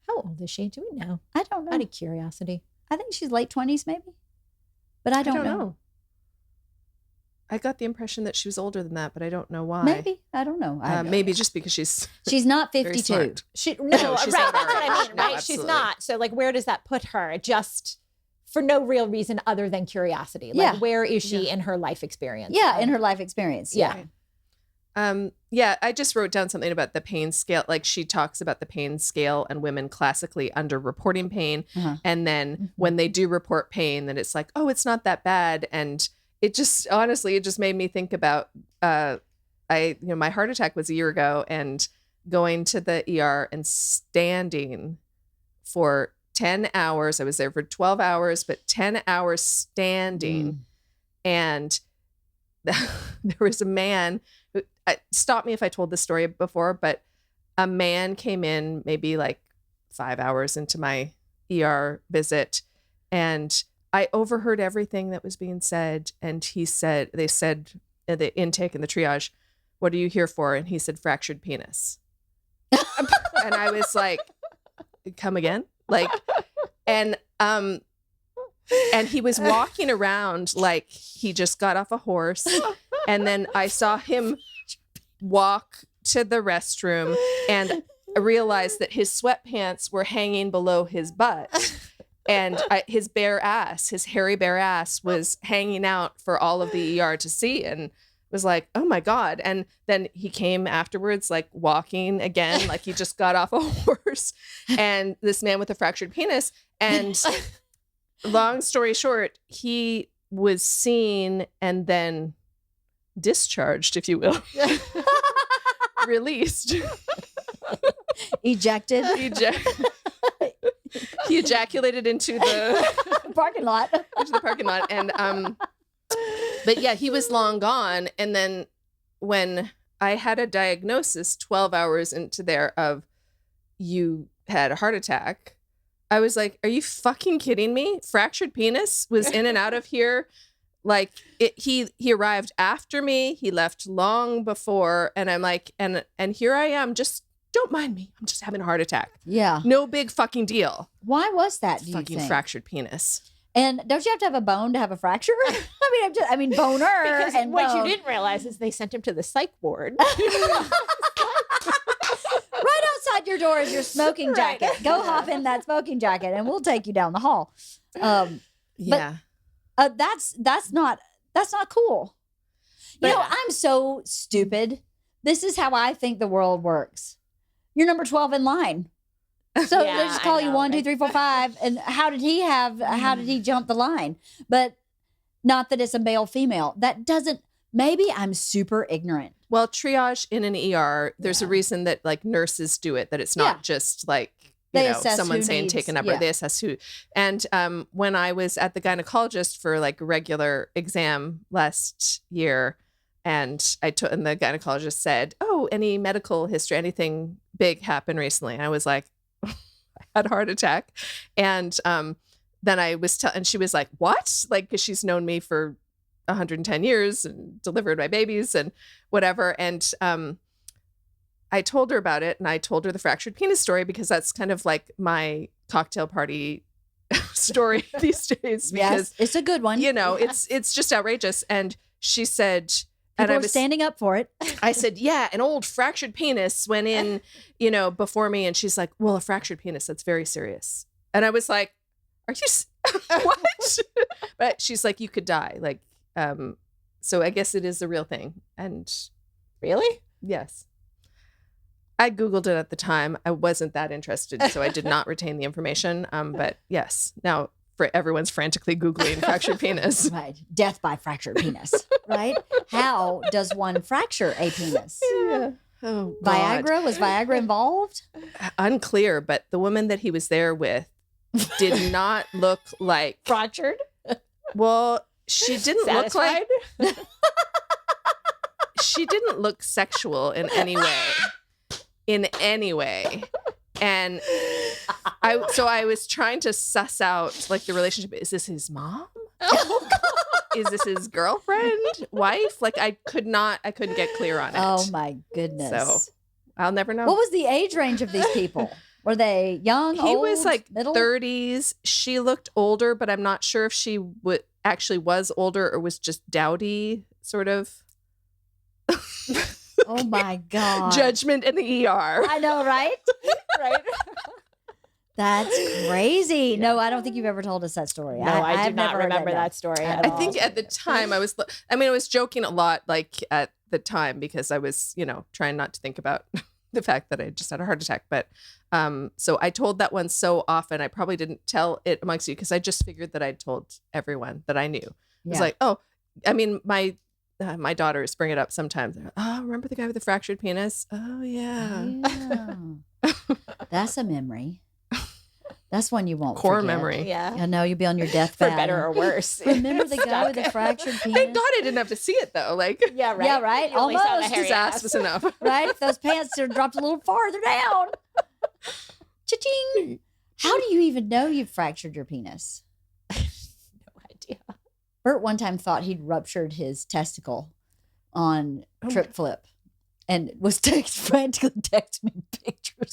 How old is she? Do we know? I don't know. Out of curiosity. I think she's late 20s maybe. But I don't know. I got the impression that she was older than that, but I don't know why. Maybe. I don't know. Maybe just because she's not 52. No, she's right. That's what I mean, No, right? She's not. So, like, where does that put her? Just for no real reason other than curiosity. Like, where is she in her life experience? Yeah, in her life experience. Yeah. I just wrote down something about the pain scale. Like, she talks about the pain scale and women classically underreporting pain. And then when they do report pain, then it's like, oh, it's not that bad. And it just, honestly, it just made me think about, my heart attack was a year ago, and going to the ER and standing for 10 hours. I was there for 12 hours, but 10 hours standing and there was a man who, stop me if I told this story before, but a man came in maybe like 5 hours into my ER visit, and I overheard everything that was being said. And they said the intake and the triage, "What are you here for?" And he said, "Fractured penis." And I was like, "Come again?" Like, and he was walking around like he just got off a horse. And then I saw him walk to the restroom, and I realized that his sweatpants were hanging below his butt, and his hairy bare ass was hanging out for all of the ER to see, and was like, "Oh my God." And then he came afterwards, like walking again, like he just got off a horse, and this man with a fractured penis. And long story short, he was seen and then discharged, if you will. Released. Ejected. He ejaculated into the parking lot. And but yeah, he was long gone. And then when I had a diagnosis 12 hours into there of you had a heart attack, I was like, "Are you fucking kidding me?" Fractured penis was in and out of here. Like he arrived after me. He left long before. And I'm like, and here I am. Just don't mind me. I'm just having a heart attack. Yeah. No big fucking deal. Why was that? Do you Fucking think? fractured penis. And don't you have to have a bone to have a fracture? I mean, boner. Because and what bone. you didn't realize is they sent him to the psych ward. Right outside your door is your smoking jacket. Go hop in that smoking jacket, and we'll take you down the hall. Yeah. That's not cool. But, you know, I'm so stupid. This is how I think the world works. You're number 12 in line. So Yeah, they just call I you know, 1, 2, right? 3, 4, 5. And how did he jump the line? But not that it's a male female. That doesn't, maybe I'm super ignorant. Well, triage in an ER, there's a reason that like nurses do it, that it's not just like, They assess someone who saying needs- take a number. yeah. They assess who. And when I was at the gynecologist for like a regular exam last year, and and the gynecologist said, "Oh, any medical history, anything big happened recently?" And I was like, "I had a heart attack." And then I was and she was like, "What?" Like, because she's known me for 110 years and delivered my babies and whatever. And I told her about it, and I told her the fractured penis story because that's kind of like my cocktail party story these days. Because Yes, it's a good one. you know, it's just outrageous. And she said, People and I are was standing up for it. I said, "Yeah, an old fractured penis went in, before me." And she's like, "Well, a fractured penis, that's very serious." And I was like, "Are you what?" But she's like, "You could die." Like, so I guess it is a real thing. And Really? yes, I Googled it at the time. I wasn't that interested, so I did not retain the information. But yes, now everyone's frantically Googling fractured penis. Right. Death by fractured penis. Right? How does one fracture a penis? Yeah. Oh, God. Viagra? Was Viagra involved? Unclear, but the woman that he was there with did not look like. Fractured? Well, she didn't Satisfied? look like. She didn't look sexual in any way. In any way. And I was trying to suss out like the relationship. Is this his mom? Oh, Is this his girlfriend, wife? Like I couldn't get clear on it. Oh my goodness. So I'll never know. What was the age range of these people? Were they young, He old, was like middle? 30s. She looked older, but I'm not sure if she actually was older or was just dowdy, sort of. Oh my God. Judgment in the ER. I know, right? right? That's crazy. No, I don't think you've ever told us that story. No, I I've do not never heard remember no. that story At at I all. think at the time I was joking a lot, like at the time, because I was, trying not to think about the fact that I just had a heart attack. But so I told that one so often, I probably didn't tell it amongst you because I just figured that I'd told everyone that I knew. It was like, oh, I mean, my daughters bring it up sometimes. Oh, remember the guy with the fractured penis? Oh, yeah. Yeah. That's a memory. That's one you won't Core forget. memory. Yeah. I know you'll be on your deathbed. For better or worse. Remember the guy with the fractured penis? Thank God I didn't have to see it though. Like, Yeah, right. Yeah, right. You only saw the Almost. hairy his ass was enough. Right? If those pants had dropped a little farther down. Cha-ching. How do you even know you've fractured your penis? No idea. Bert one time thought he'd ruptured his testicle on trip flip and was frantically texting me pictures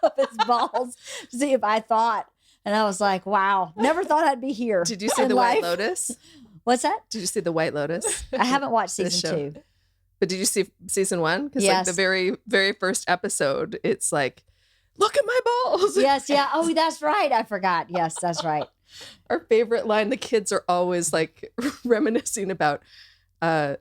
of his balls to see if I thought. And I was like, wow, never thought I'd be here. Did you see in the life. White Lotus? What's that? Did you see the White Lotus? I haven't watched This season 2. But did you see season 1? Because Yes. like the very, very first episode, it's like, look at my balls. Yes, yeah. Oh, that's right. I forgot. Yes, that's right. Our favorite line, the kids are always like reminiscing about the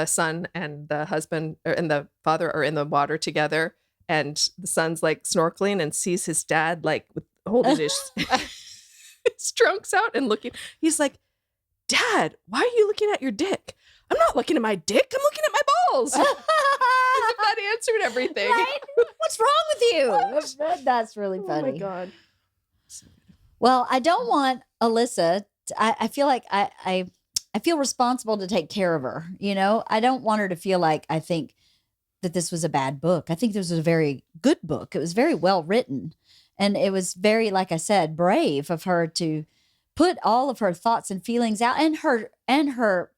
son and the husband and the father are in the water together, and the son's like snorkeling and sees his dad like holding his his trunks out and looking. He's like, Dad, why are you looking at your dick? I'm not looking at my dick. I'm looking at my balls. As if that answered everything. Right? What's wrong with you? That's really funny. Oh my God. Well, I don't want Elissa. I feel like I feel responsible to take care of her. You know, I don't want her to feel like I think that this was a bad book. I think this was a very good book. It was very well written, and it was very, like I said, brave of her to put all of her thoughts and feelings out, and her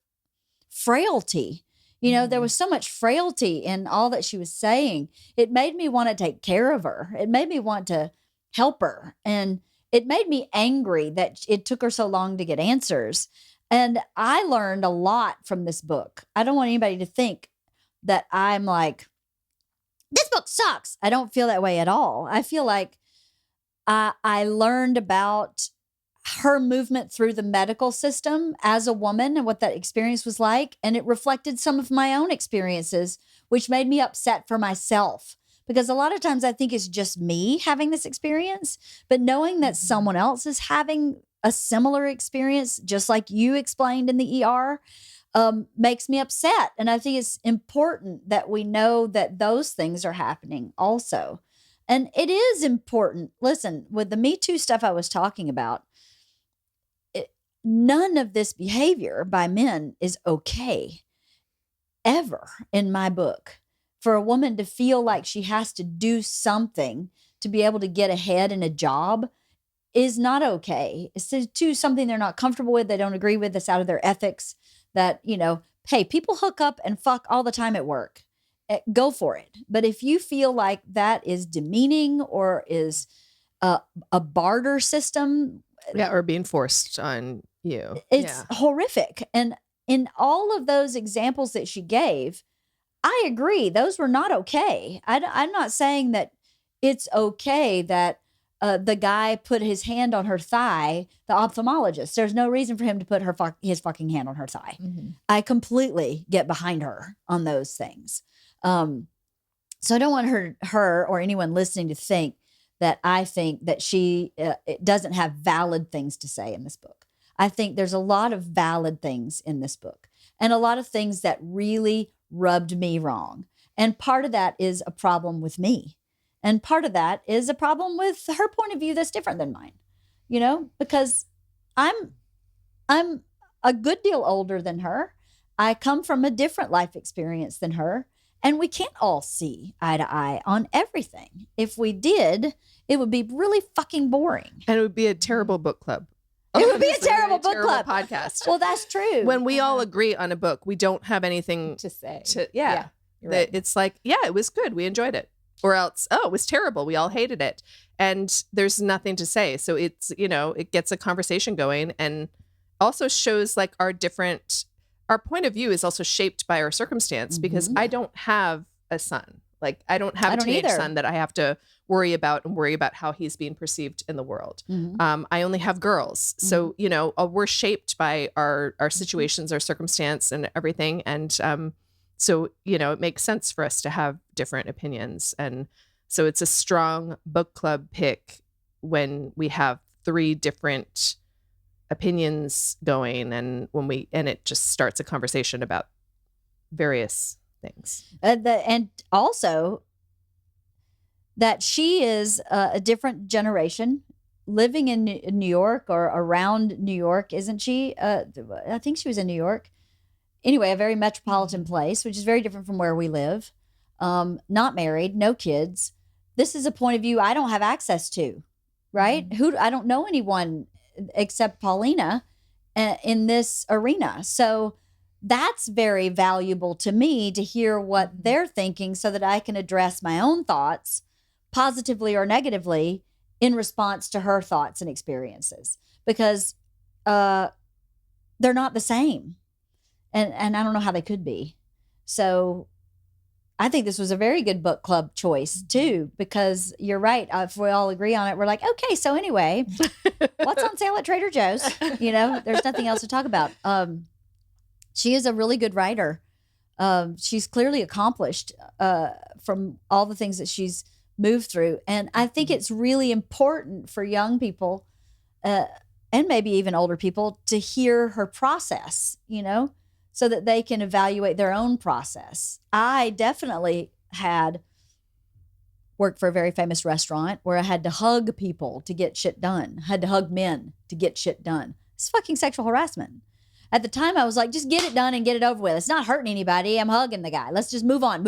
frailty. You know, there was so much frailty in all that she was saying. It made me want to take care of her. It made me want to help her. And it made me angry that it took her so long to get answers. And I learned a lot from this book. I don't want anybody to think that I'm like, this book sucks. I don't feel that way at all. I feel like I learned about her movement through the medical system as a woman and what that experience was like. And it reflected some of my own experiences, which made me upset for myself. Because a lot of times I think it's just me having this experience, but knowing that someone else is having a similar experience, just like you explained in the ER, makes me upset. And I think it's important that we know that those things are happening also. And it is important. Listen, with the Me Too stuff I was talking about, none of this behavior by men is okay ever in my book. For a woman to feel like she has to do something to be able to get ahead in a job is not okay. It's to do something they're not comfortable with, they don't agree with, that's out of their ethics, that, you know, hey, people hook up and fuck all the time at work. Go for it. But if you feel like that is demeaning or is a barter system. Yeah, or being forced on you. It's horrific. And in all of those examples that she gave, I agree. Those were not okay. I'm not saying that it's okay that the guy put his hand on her thigh, the ophthalmologist. There's no reason for him to put his fucking hand on her thigh. Mm-hmm. I completely get behind her on those things. So I don't want her or anyone listening to think that I think that she doesn't have valid things to say in this book. I think there's a lot of valid things in this book and a lot of things that really rubbed me wrong. And part of that is a problem with me. And part of that is a problem with her point of view that's different than mine, you know, because I'm a good deal older than her. I come from a different life experience than her. And we can't all see eye to eye on everything. If we did, it would be really fucking boring. And it would be a terrible book club. It would be a terrible book club podcast. Well, that's true. When we all agree on a book, we don't have anything to say. Right. It's like, yeah, it was good. We enjoyed it. Or else, oh, it was terrible. We all hated it. And there's nothing to say. So it's, you know, it gets a conversation going and also shows like our point of view is also shaped by our circumstance because I don't have a son. Like I don't have a teenage son that I have to worry about how he's being perceived in the world. Mm-hmm. I only have girls. Mm-hmm. So, you know, we're shaped by our situations, our circumstance and everything. And so, you know, it makes sense for us to have different opinions. And so it's a strong book club pick when we have 3 different opinions going and it just starts a conversation about various things. And also that she is a different generation living in New York or around New York, isn't she? I think she was in New York. Anyway, a very metropolitan place, which is very different from where we live. Not married, no kids. This is a point of view I don't have access to, right? I don't know anyone except Paulina in this arena. So that's very valuable to me to hear what they're thinking so that I can address my own thoughts positively or negatively in response to her thoughts and experiences, because they're not the same. And I don't know how they could be. So I think this was a very good book club choice too, because you're right. If we all agree on it, we're like, okay, so anyway, what's on sale at Trader Joe's? There's nothing else to talk about. She is a really good writer. She's clearly accomplished from all the things that she's moved through. And I think it's really important for young people and maybe even older people to hear her process, so that they can evaluate their own process. I definitely had worked for a very famous restaurant where I had to hug people to get shit done. I had to hug men to get shit done. It's fucking sexual harassment. At the time, I was like, just get it done and get it over with. It's not hurting anybody. I'm hugging the guy. Let's just move on.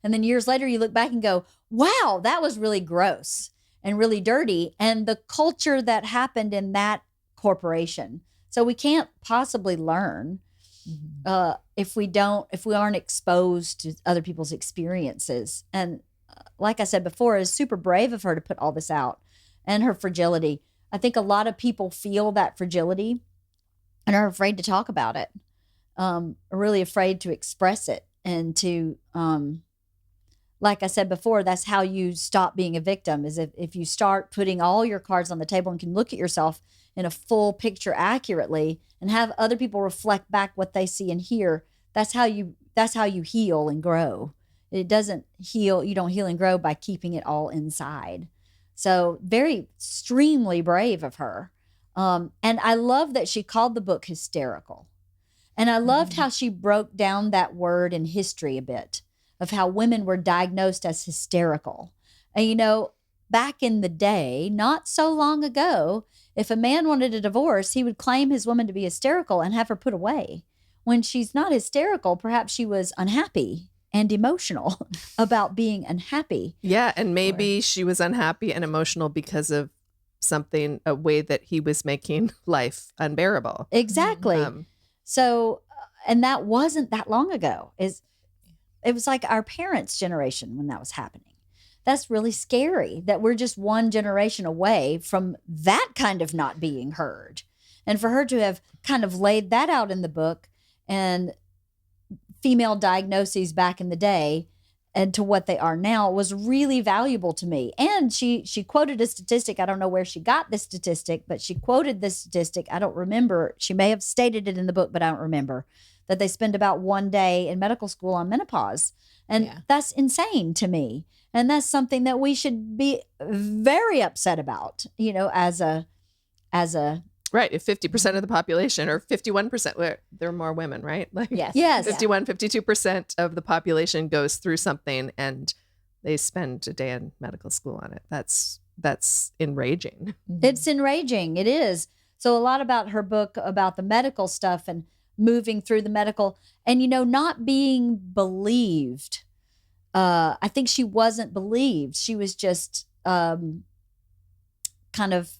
And then years later, you look back and go, wow, that was really gross and really dirty. And the culture that happened in that corporation. So we can't possibly learn if we aren't exposed to other people's experiences. And like I said before, it's super brave of her to put all this out, and her fragility. I think a lot of people feel that fragility and are afraid to talk about it, are really afraid to express it. And to, like I said before, that's how you stop being a victim, is if you start putting all your cards on the table and can look at yourself in a full picture accurately and have other people reflect back what they see and hear. That's how you heal and grow. It doesn't heal. You don't heal and grow by keeping it all inside. So very extremely brave of her. And I love that she called the book Hysterical. And I loved how she broke down that word in history a bit, of how women were diagnosed as hysterical. And back in the day, not so long ago, if a man wanted a divorce, he would claim his woman to be hysterical and have her put away. When she's not hysterical, perhaps she was unhappy and emotional about being unhappy. Yeah, and maybe she was unhappy and emotional because of a way that he was making life unbearable. Exactly. So, and that wasn't that long ago. It was like our parents' generation when that was happening. That's really scary that we're just one generation away from that kind of not being heard. And for her to have kind of laid that out in the book, and female diagnoses back in the day and to what they are now, was really valuable to me. And she quoted a statistic. I don't know where she got this statistic, but she quoted this statistic. I don't remember. She may have stated it in the book, but I don't remember, that they spend about 1 day in medical school on menopause. And that's insane to me. And that's something that we should be very upset about, as a right. If 50% of the population, or 51%, there are more women, right? Yes. 51, 52% of the population goes through something, and they spend a day in medical school on it. That's enraging. It's enraging. It is. So a lot about her book about the medical stuff and moving through the medical and, not being believed. I think she wasn't believed. She was just kind of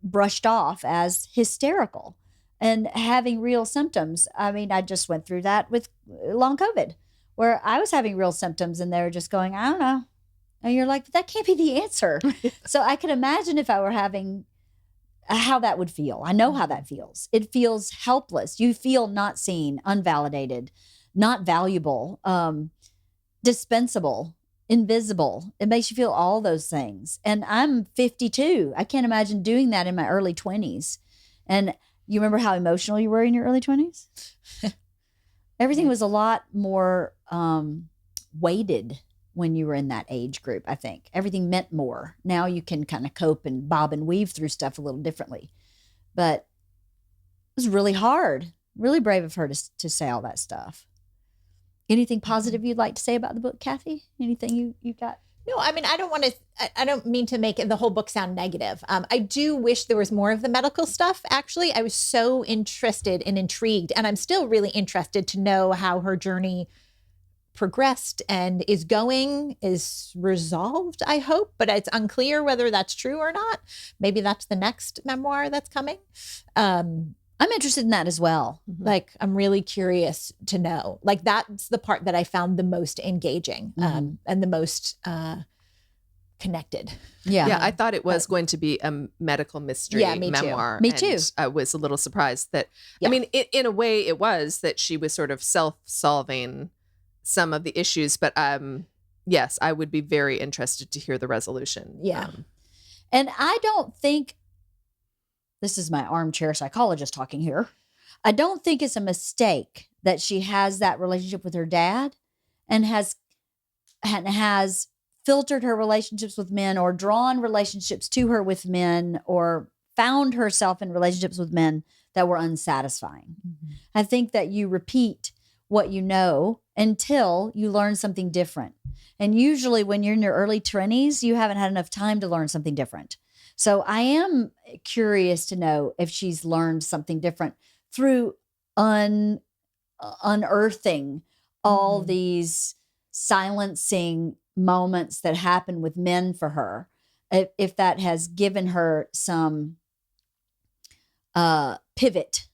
brushed off as hysterical and having real symptoms. I mean, I just went through that with long COVID, where I was having real symptoms and they were just going, I don't know. And you're like, but that can't be the answer. So I can imagine if I were having, how that would feel. I know how that feels. It feels helpless. You feel not seen, unvalidated, not valuable, dispensable, invisible. It makes you feel all those things. And I'm 52. I can't imagine doing that in my early 20s. And you remember how emotional you were in your early 20s? Everything was a lot more weighted when you were in that age group, I think. Everything meant more. Now you can kind of cope and bob and weave through stuff a little differently. But it was really hard, really brave of her to say all that stuff. Anything positive you'd like to say about the book, Cathy? Anything you got? No, I mean, I don't mean to make the whole book sound negative. I do wish there was more of the medical stuff, actually. I was so interested and intrigued, and I'm still really interested to know how her journey progressed and is resolved, I hope, but it's unclear whether that's true or not. Maybe that's the next memoir that's coming. I'm interested in that as well. Like, I'm really curious to know. Like, that's the part that I found the most engaging and the most connected. Yeah. I thought it was going to be a medical mystery memoir. Me too. I was a little surprised that, Yeah. I mean, in a way it was that she was sort of self-solving some of the issues, but yes, I would be very interested to hear the resolution. Yeah. And I don't think, this is my armchair psychologist talking here, I don't think it's a mistake that she has that relationship with her dad and has filtered her relationships with men or drawn relationships to her with men or found herself in relationships with men that were unsatisfying. I think that you repeat what you know until you learn something different. And usually when you're in your early 20s, you haven't had enough time to learn something different. So I am curious to know if she's learned something different through unearthing all these silencing moments that happen with men for her. If that has given her some pivot.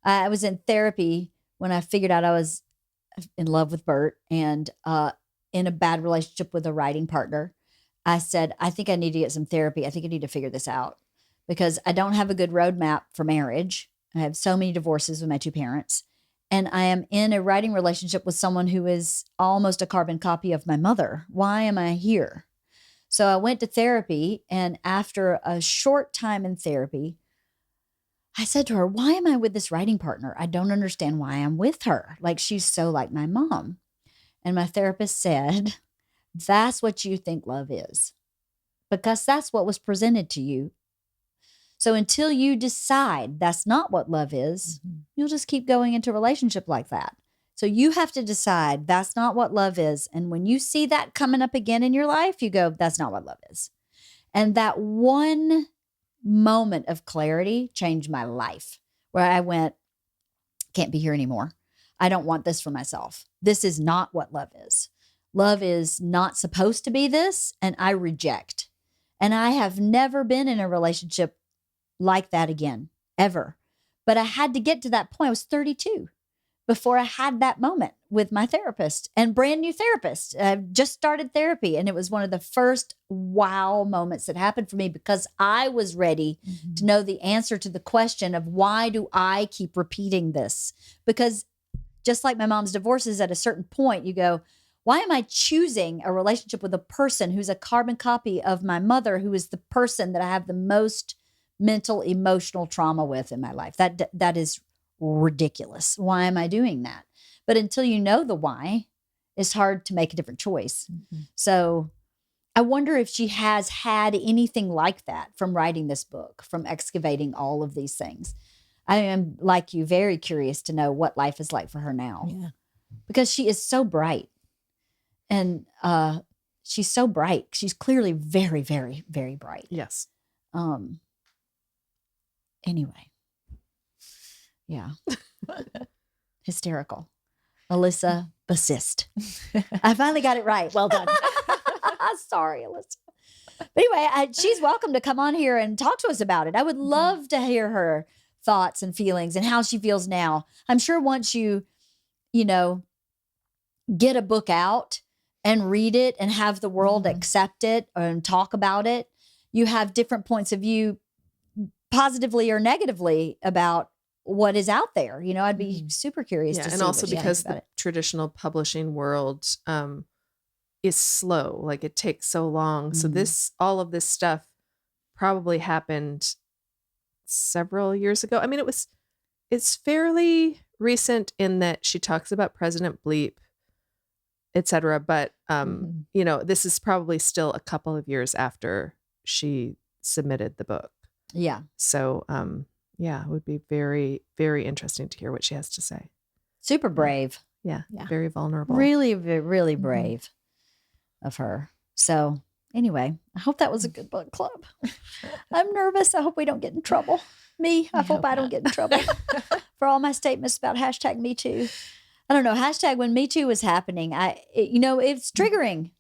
I was in therapy when I figured out I was in love with Bert and in a bad relationship with a writing partner. I said, I think I need to get some therapy. I think I need to figure this out because I don't have a good roadmap for marriage. I have so many divorces with my two parents. And I am in a writing relationship with someone who is almost a carbon copy of my mother. Why am I here? So I went to therapy. And after a short time in therapy, I said to her, why am I with this writing partner? I don't understand why I'm with her. Like, she's so like my mom. And my therapist said, that's what you think love is, because that's what was presented to you. So until you decide that's not what love is, you'll just keep going into a relationship like that. So you have to decide that's not what love is. And when you see that coming up again in your life, you go, that's not what love is. And that one moment of clarity changed my life, where I went, can't be here anymore. I don't want this for myself. This is not what love is. Love is not supposed to be this, and I reject. And I have never been in a relationship like that again, ever. But I had to get to that point. I was 32 before I had that moment with my therapist, and brand new therapist. I've just started therapy, and it was one of the first wow moments that happened for me because I was ready to know the answer to the question of why do I keep repeating this? Because just like my mom's divorces, at a certain point, you go, why am I choosing a relationship with a person who's a carbon copy of my mother, who is the person that I have the most mental, emotional trauma with in my life? That is ridiculous. Why am I doing that? But until you know the why, it's hard to make a different choice. So I wonder if she has had anything like that from writing this book, from excavating all of these things. I am, like you, very curious to know what life is like for her now. Yeah. Because she is so bright. And she's so bright. She's clearly very, very, very bright. Yes. Anyway. Yeah. Hysterical. Elissa Bassist. I finally got it right. Well done. Sorry, Elissa. But anyway, she's welcome to come on here and talk to us about it. I would love to hear her thoughts and feelings and how she feels now. I'm sure once you get a book out and read it and have the world accept it and talk about it, you have different points of view, positively or negatively, about what is out there. I'd be super curious to see. And also because the it. traditional publishing world is slow, like it takes so long. So all of this stuff probably happened several years ago. I mean, it's fairly recent in that she talks about President Bleep, etc. But this is probably still a couple of years after she submitted the book. Yeah. So it would be very, very interesting to hear what she has to say. Super brave. Yeah. Very vulnerable. Really, really brave. of her. So anyway, I hope that was a good book club. I'm nervous. I hope we don't get in trouble. I hope I don't get in trouble for all my statements about hashtag Me Too. I don't know. Hashtag when Me Too was happening, it's triggering.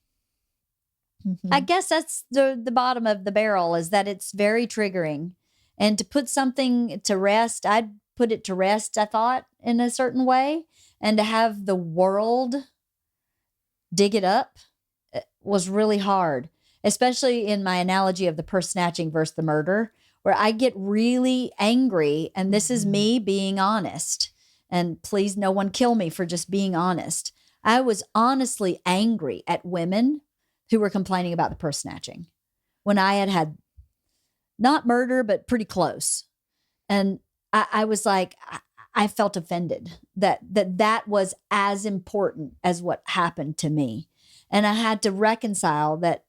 I guess that's the bottom of the barrel, is that it's very triggering. And to put something to rest, I'd put it to rest, I thought, in a certain way. And to have the world dig it up was really hard, especially in my analogy of the purse snatching versus the murder, where I get really angry. And this is me being honest. And please, no one kill me for just being honest. I was honestly angry at women who were complaining about the purse snatching when I had not murder, but pretty close. And I was like, I felt offended that was as important as what happened to me. And I had to reconcile that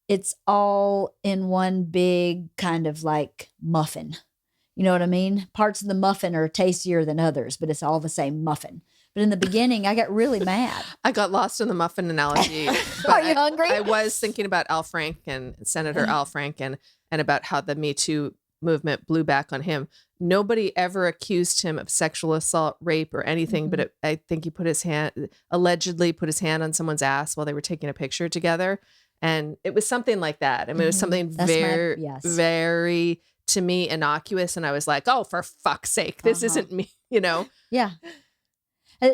it's all in one big kind of like muffin. You know what I mean? Parts of the muffin are tastier than others, but it's all the same muffin. But in the beginning, I got really mad. I got lost in the muffin analogy. Are you hungry? I was thinking about Al Franken, Senator Al Franken, and about how the Me Too movement blew back on him. Nobody ever accused him of sexual assault, rape, or anything, but I think he allegedly put his hand on someone's ass while they were taking a picture together. And it was something like that. I mean, it was something very, to me, innocuous. And I was like, oh, for fuck's sake, this isn't me, Yeah.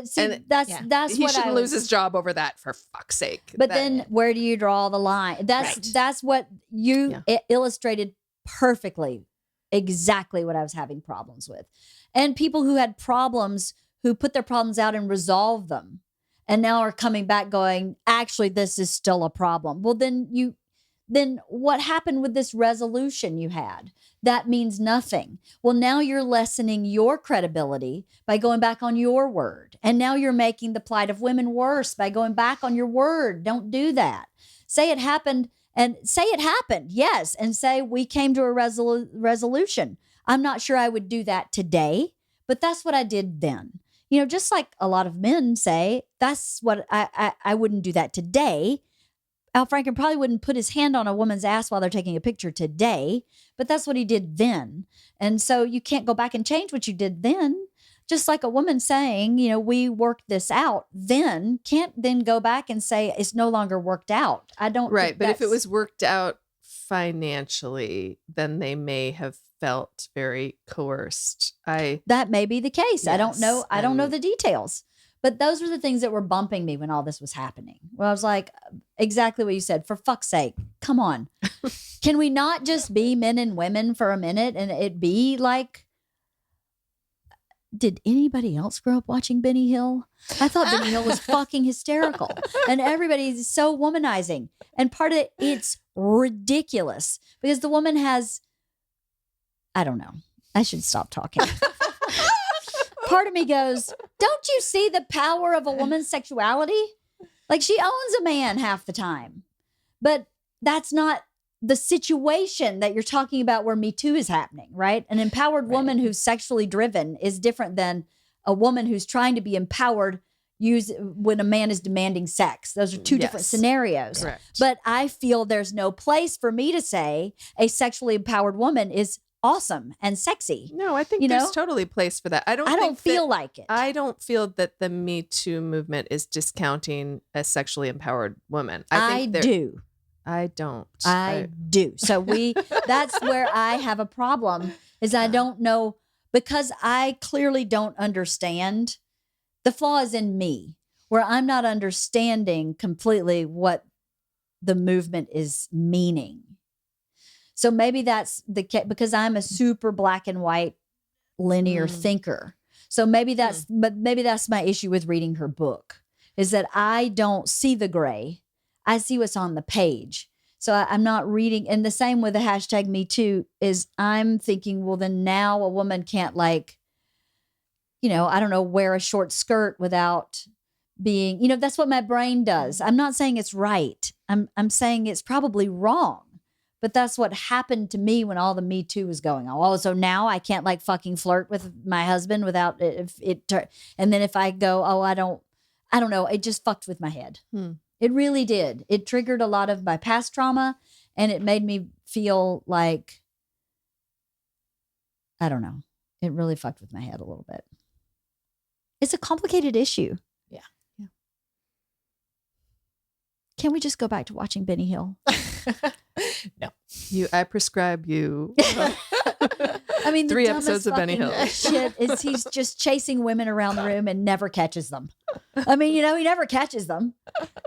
See, and that's he what shouldn't lose his job over that, for fuck's sake. But then where do you draw the line? That's what you illustrated perfectly, exactly what I was having problems with. And people who had problems, who put their problems out and resolved them, and now are coming back going, actually, this is still a problem. Well, then what happened with this resolution you had? That means nothing. Well, now you're lessening your credibility by going back on your word. And now you're making the plight of women worse by going back on your word. Don't do that. Say it happened, and say it happened, yes, and say we came to a resolution. I'm not sure I would do that today, but that's what I did then. Just like a lot of men say, that's what I wouldn't do that today. Al Franken probably wouldn't put his hand on a woman's ass while they're taking a picture today, but that's what he did then. And so you can't go back and change what you did then. Just like a woman saying, we worked this out then, can't then go back and say it's no longer worked out. I don't. Right. But if it was worked out financially, then they may have felt very coerced. That may be the case. Yes, I don't know. I don't know the details. But those were the things that were bumping me when all this was happening. Well, I was like, exactly what you said. For fuck's sake, come on. Can we not just be men and women for a minute and it be like, did anybody else grow up watching Benny Hill? I thought Benny Hill was fucking hysterical. And everybody's so womanizing. And part of it's ridiculous because the woman has, I don't know. I should stop talking. Part of me goes, don't you see the power of a woman's sexuality? Like, she owns a man half the time. But that's not the situation that you're talking about where Me Too is happening, right? An empowered woman who's sexually driven is different than a woman who's trying to be empowered when a man is demanding sex. Those are two different scenarios. Correct. But I feel there's no place for me to say a sexually empowered woman is awesome and sexy. No, I think there's totally place for that. I don't feel like it. I don't feel that the Me Too movement is discounting a sexually empowered woman. I do. I don't. I do. So that's where I have a problem is I don't know, because I clearly don't understand. The flaw is in me, where I'm not understanding completely what the movement is meaning. So maybe that's because I'm a super black and white linear thinker. So maybe that's my issue with reading her book, is that I don't see the gray. I see what's on the page. So I'm not reading. And the same with the hashtag Me Too is I'm thinking, well, then now a woman can't I don't know, wear a short skirt without being, that's what my brain does. I'm not saying it's right. I'm saying it's probably wrong. But that's what happened to me when all the Me Too was going on. Oh, so now I can't fucking flirt with my husband without it. And then if I go, oh, I I don't know, it just fucked with my head. It really did. It triggered a lot of my past trauma, and it made me feel like, I don't know. It really fucked with my head a little bit. It's a complicated issue. Yeah. Can we just go back to watching Benny Hill? No. I prescribe you. I mean, 3 episodes of Benny Hill. Shit is he's just chasing women around the room and never catches them. I mean, he never catches them.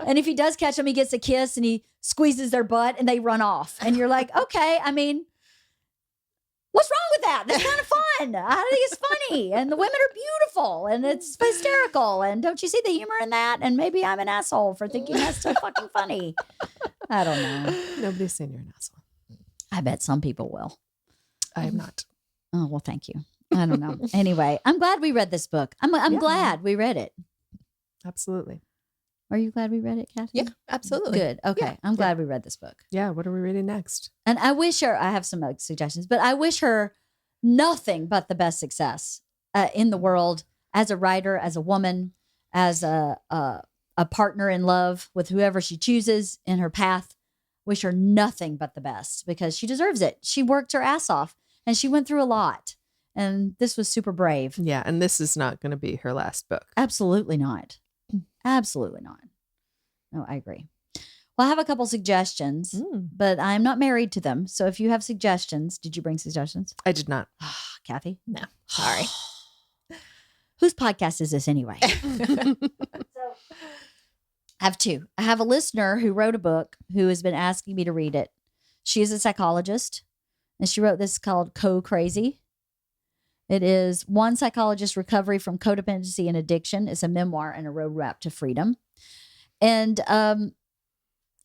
And if he does catch them, he gets a kiss and he squeezes their butt and they run off. And you're like, okay, I mean, what's wrong with that? That's kind of fun. I think it's funny. And the women are beautiful and it's hysterical. And don't you see the humor in that? And maybe I'm an asshole for thinking that's so fucking funny. I don't know. Nobody's saying you're an asshole. I bet some people will. I am not. Oh, well, thank you. I don't know. Anyway, I'm glad we read this book. I'm glad we read it. Absolutely. Are you glad we read it, Cathy? Yeah, absolutely. Good. Okay. Yeah. I'm glad we read this book. Yeah. What are we reading next? And I wish her, I have some suggestions, but I wish her nothing but the best success in the world as a writer, as a woman, as a partner in love with whoever she chooses in her path. Wish her nothing but the best because she deserves it. She worked her ass off and she went through a lot. And this was super brave. Yeah. And this is not going to be her last book. Absolutely not. Absolutely not. No, I agree. Well, I have a couple suggestions, but I'm not married to them. So if you have suggestions, did you bring suggestions? I did not. Cathy? No, sorry. Whose podcast is this anyway? So, I have 2. I have a listener who wrote a book who has been asking me to read it. She is a psychologist, and she wrote this called Co-Crazy. It is One Psychologist's Recovery from Codependency and Addiction. It's a memoir and a roadmap to freedom. And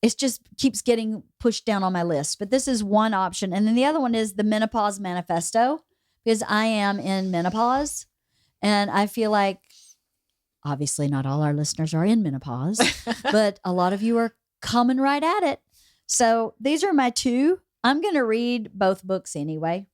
it just keeps getting pushed down on my list. But this is one option. And then the other one is the Menopause Manifesto, because I am in menopause. And I feel like, obviously not all our listeners are in menopause, but a lot of you are coming right at it. So these are my 2. I'm going to read both books anyway.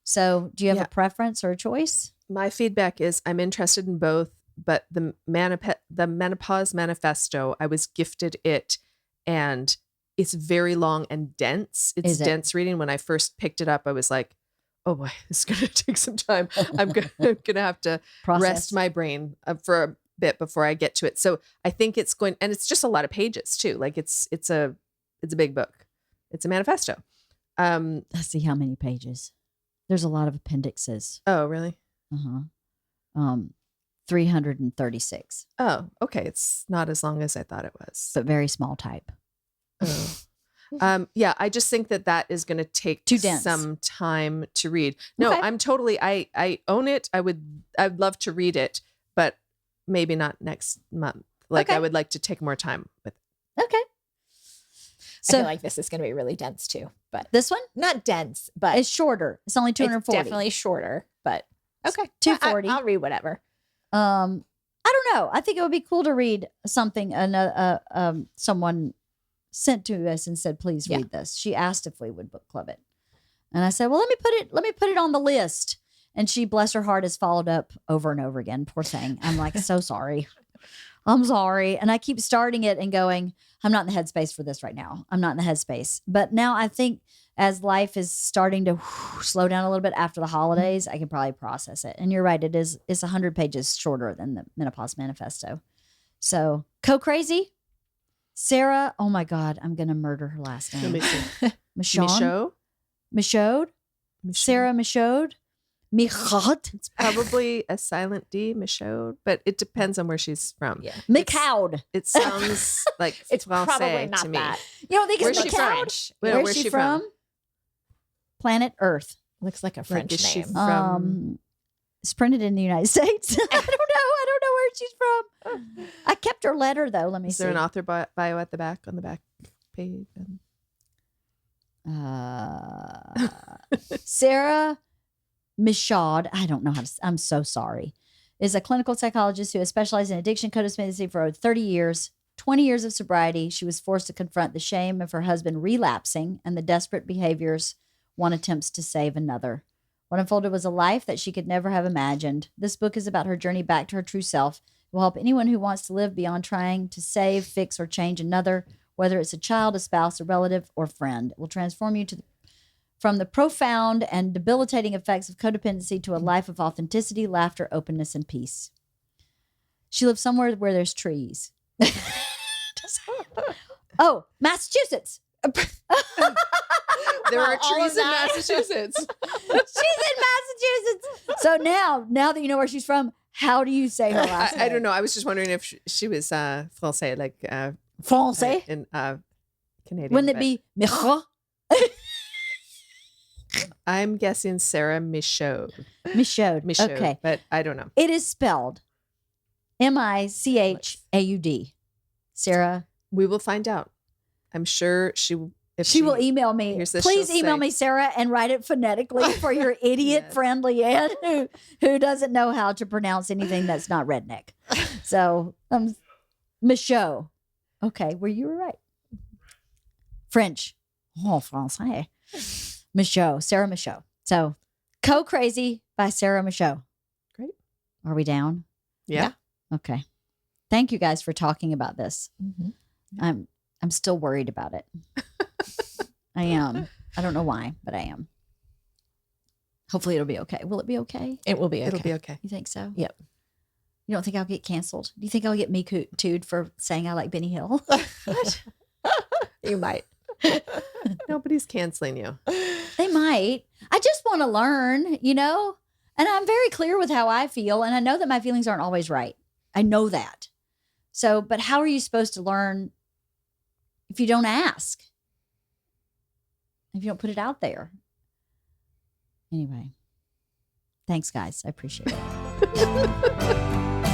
So do you have a preference or a choice? My feedback is I'm interested in both, but the Menopause Manifesto, I was gifted it and it's very long and dense. It's dense reading. When I first picked it up, I was like, oh boy, this is going to take some time. I'm going to have to rest my brain for a bit before I get to it. So I think it's going, and it's just a lot of pages too. Like it's a big book. It's a manifesto. Let's see how many pages. There's a lot of appendixes. Oh, really? 336. Oh, okay. It's not as long as I thought it was. But very small type. Oh. Yeah, I just think that is going to take some time to read. No, okay. I'm totally, I own it. I'd love to read it, but maybe not next month. Like I would like to take more time with it. Okay. So I feel like this is going to be really dense too, but this one, not dense, but it's shorter. It's only 240. It's definitely shorter, but okay. 240. I'll read whatever. I don't know. I think it would be cool to read something someone sent to us and said, please read this. She asked if we would book club it. And I said, well, let me put it on the list. And she, bless her heart, has followed up over and over again. Poor thing. I'm like, so sorry. I'm sorry. And I keep starting it and going, I'm not in the headspace for this right now. I'm not in the headspace. But now I think as life is starting to slow down a little bit after the holidays, I can probably process it. And you're right. It's 100 pages shorter than the Menopause Manifesto. So Co-Crazy. Sarah, oh my God, I'm going to murder her last name. Michaud? Michaud? Sarah Michaud? Michaud? It's probably a silent D, Michaud, but it depends on where she's from. Yeah. Michaud. It sounds like it's probably not to me. that. You don't think Where's it's she Michaud? from? Where's she from? Planet Earth. Looks like a French is she name. from? It's printed in the United States. I don't know where she's from. I kept her letter though. Let me see. Is there an author bio at the back on the back page? Sarah Michaud, I don't know how to, I'm so sorry, is a clinical psychologist who has specialized in addiction codependency for over 30 years, 20 years of sobriety. She was forced to confront the shame of her husband relapsing and the desperate behaviors one attempts to save another. What unfolded was a life that she could never have imagined. This book is about her journey back to her true self will help anyone who wants to live beyond trying to save, fix, or change another, whether it's a child, a spouse, a relative, or friend. It will transform you from the profound and debilitating effects of codependency to a life of authenticity, laughter, openness, and peace. She lives somewhere where there's trees. Oh, Massachusetts. There are trees in Massachusetts. She's in Massachusetts. So now that you know where she's from, how do you say her last name? I don't know. I was just wondering if she was Francais, like Francais? in Canadian. Wouldn't it be Michaud? I'm guessing Sarah Michaud. Michaud. Michaud. Okay. But I don't know. It is spelled Michaud. Sarah. We will find out. I'm sure she will email me. Please email me, Sarah, and write it phonetically for your idiot friend LeeAnn, who doesn't know how to pronounce anything that's not redneck. So, Michaud. Okay, well, you were right. French. Oh, Francais. Michaud. Sarah Michaud. So, Co-Crazy by Sarah Michaud. Great. Are we down? Yeah. Okay. Thank you guys for talking about this. Mm-hmm. I'm still worried about it. I am. I don't know why, but I am. Hopefully it'll be okay. Will it be okay? It will be okay. It'll be okay. You think so? Yep. You don't think I'll get canceled? Do you think I'll get me too'd for saying I like Benny Hill? What? You might. Nobody's canceling you. They might. I just want to learn, and I'm very clear with how I feel. And I know that my feelings aren't always right. I know that. So, but how are you supposed to learn if you don't ask? If you don't put it out there? Anyway, thanks, guys. I appreciate it.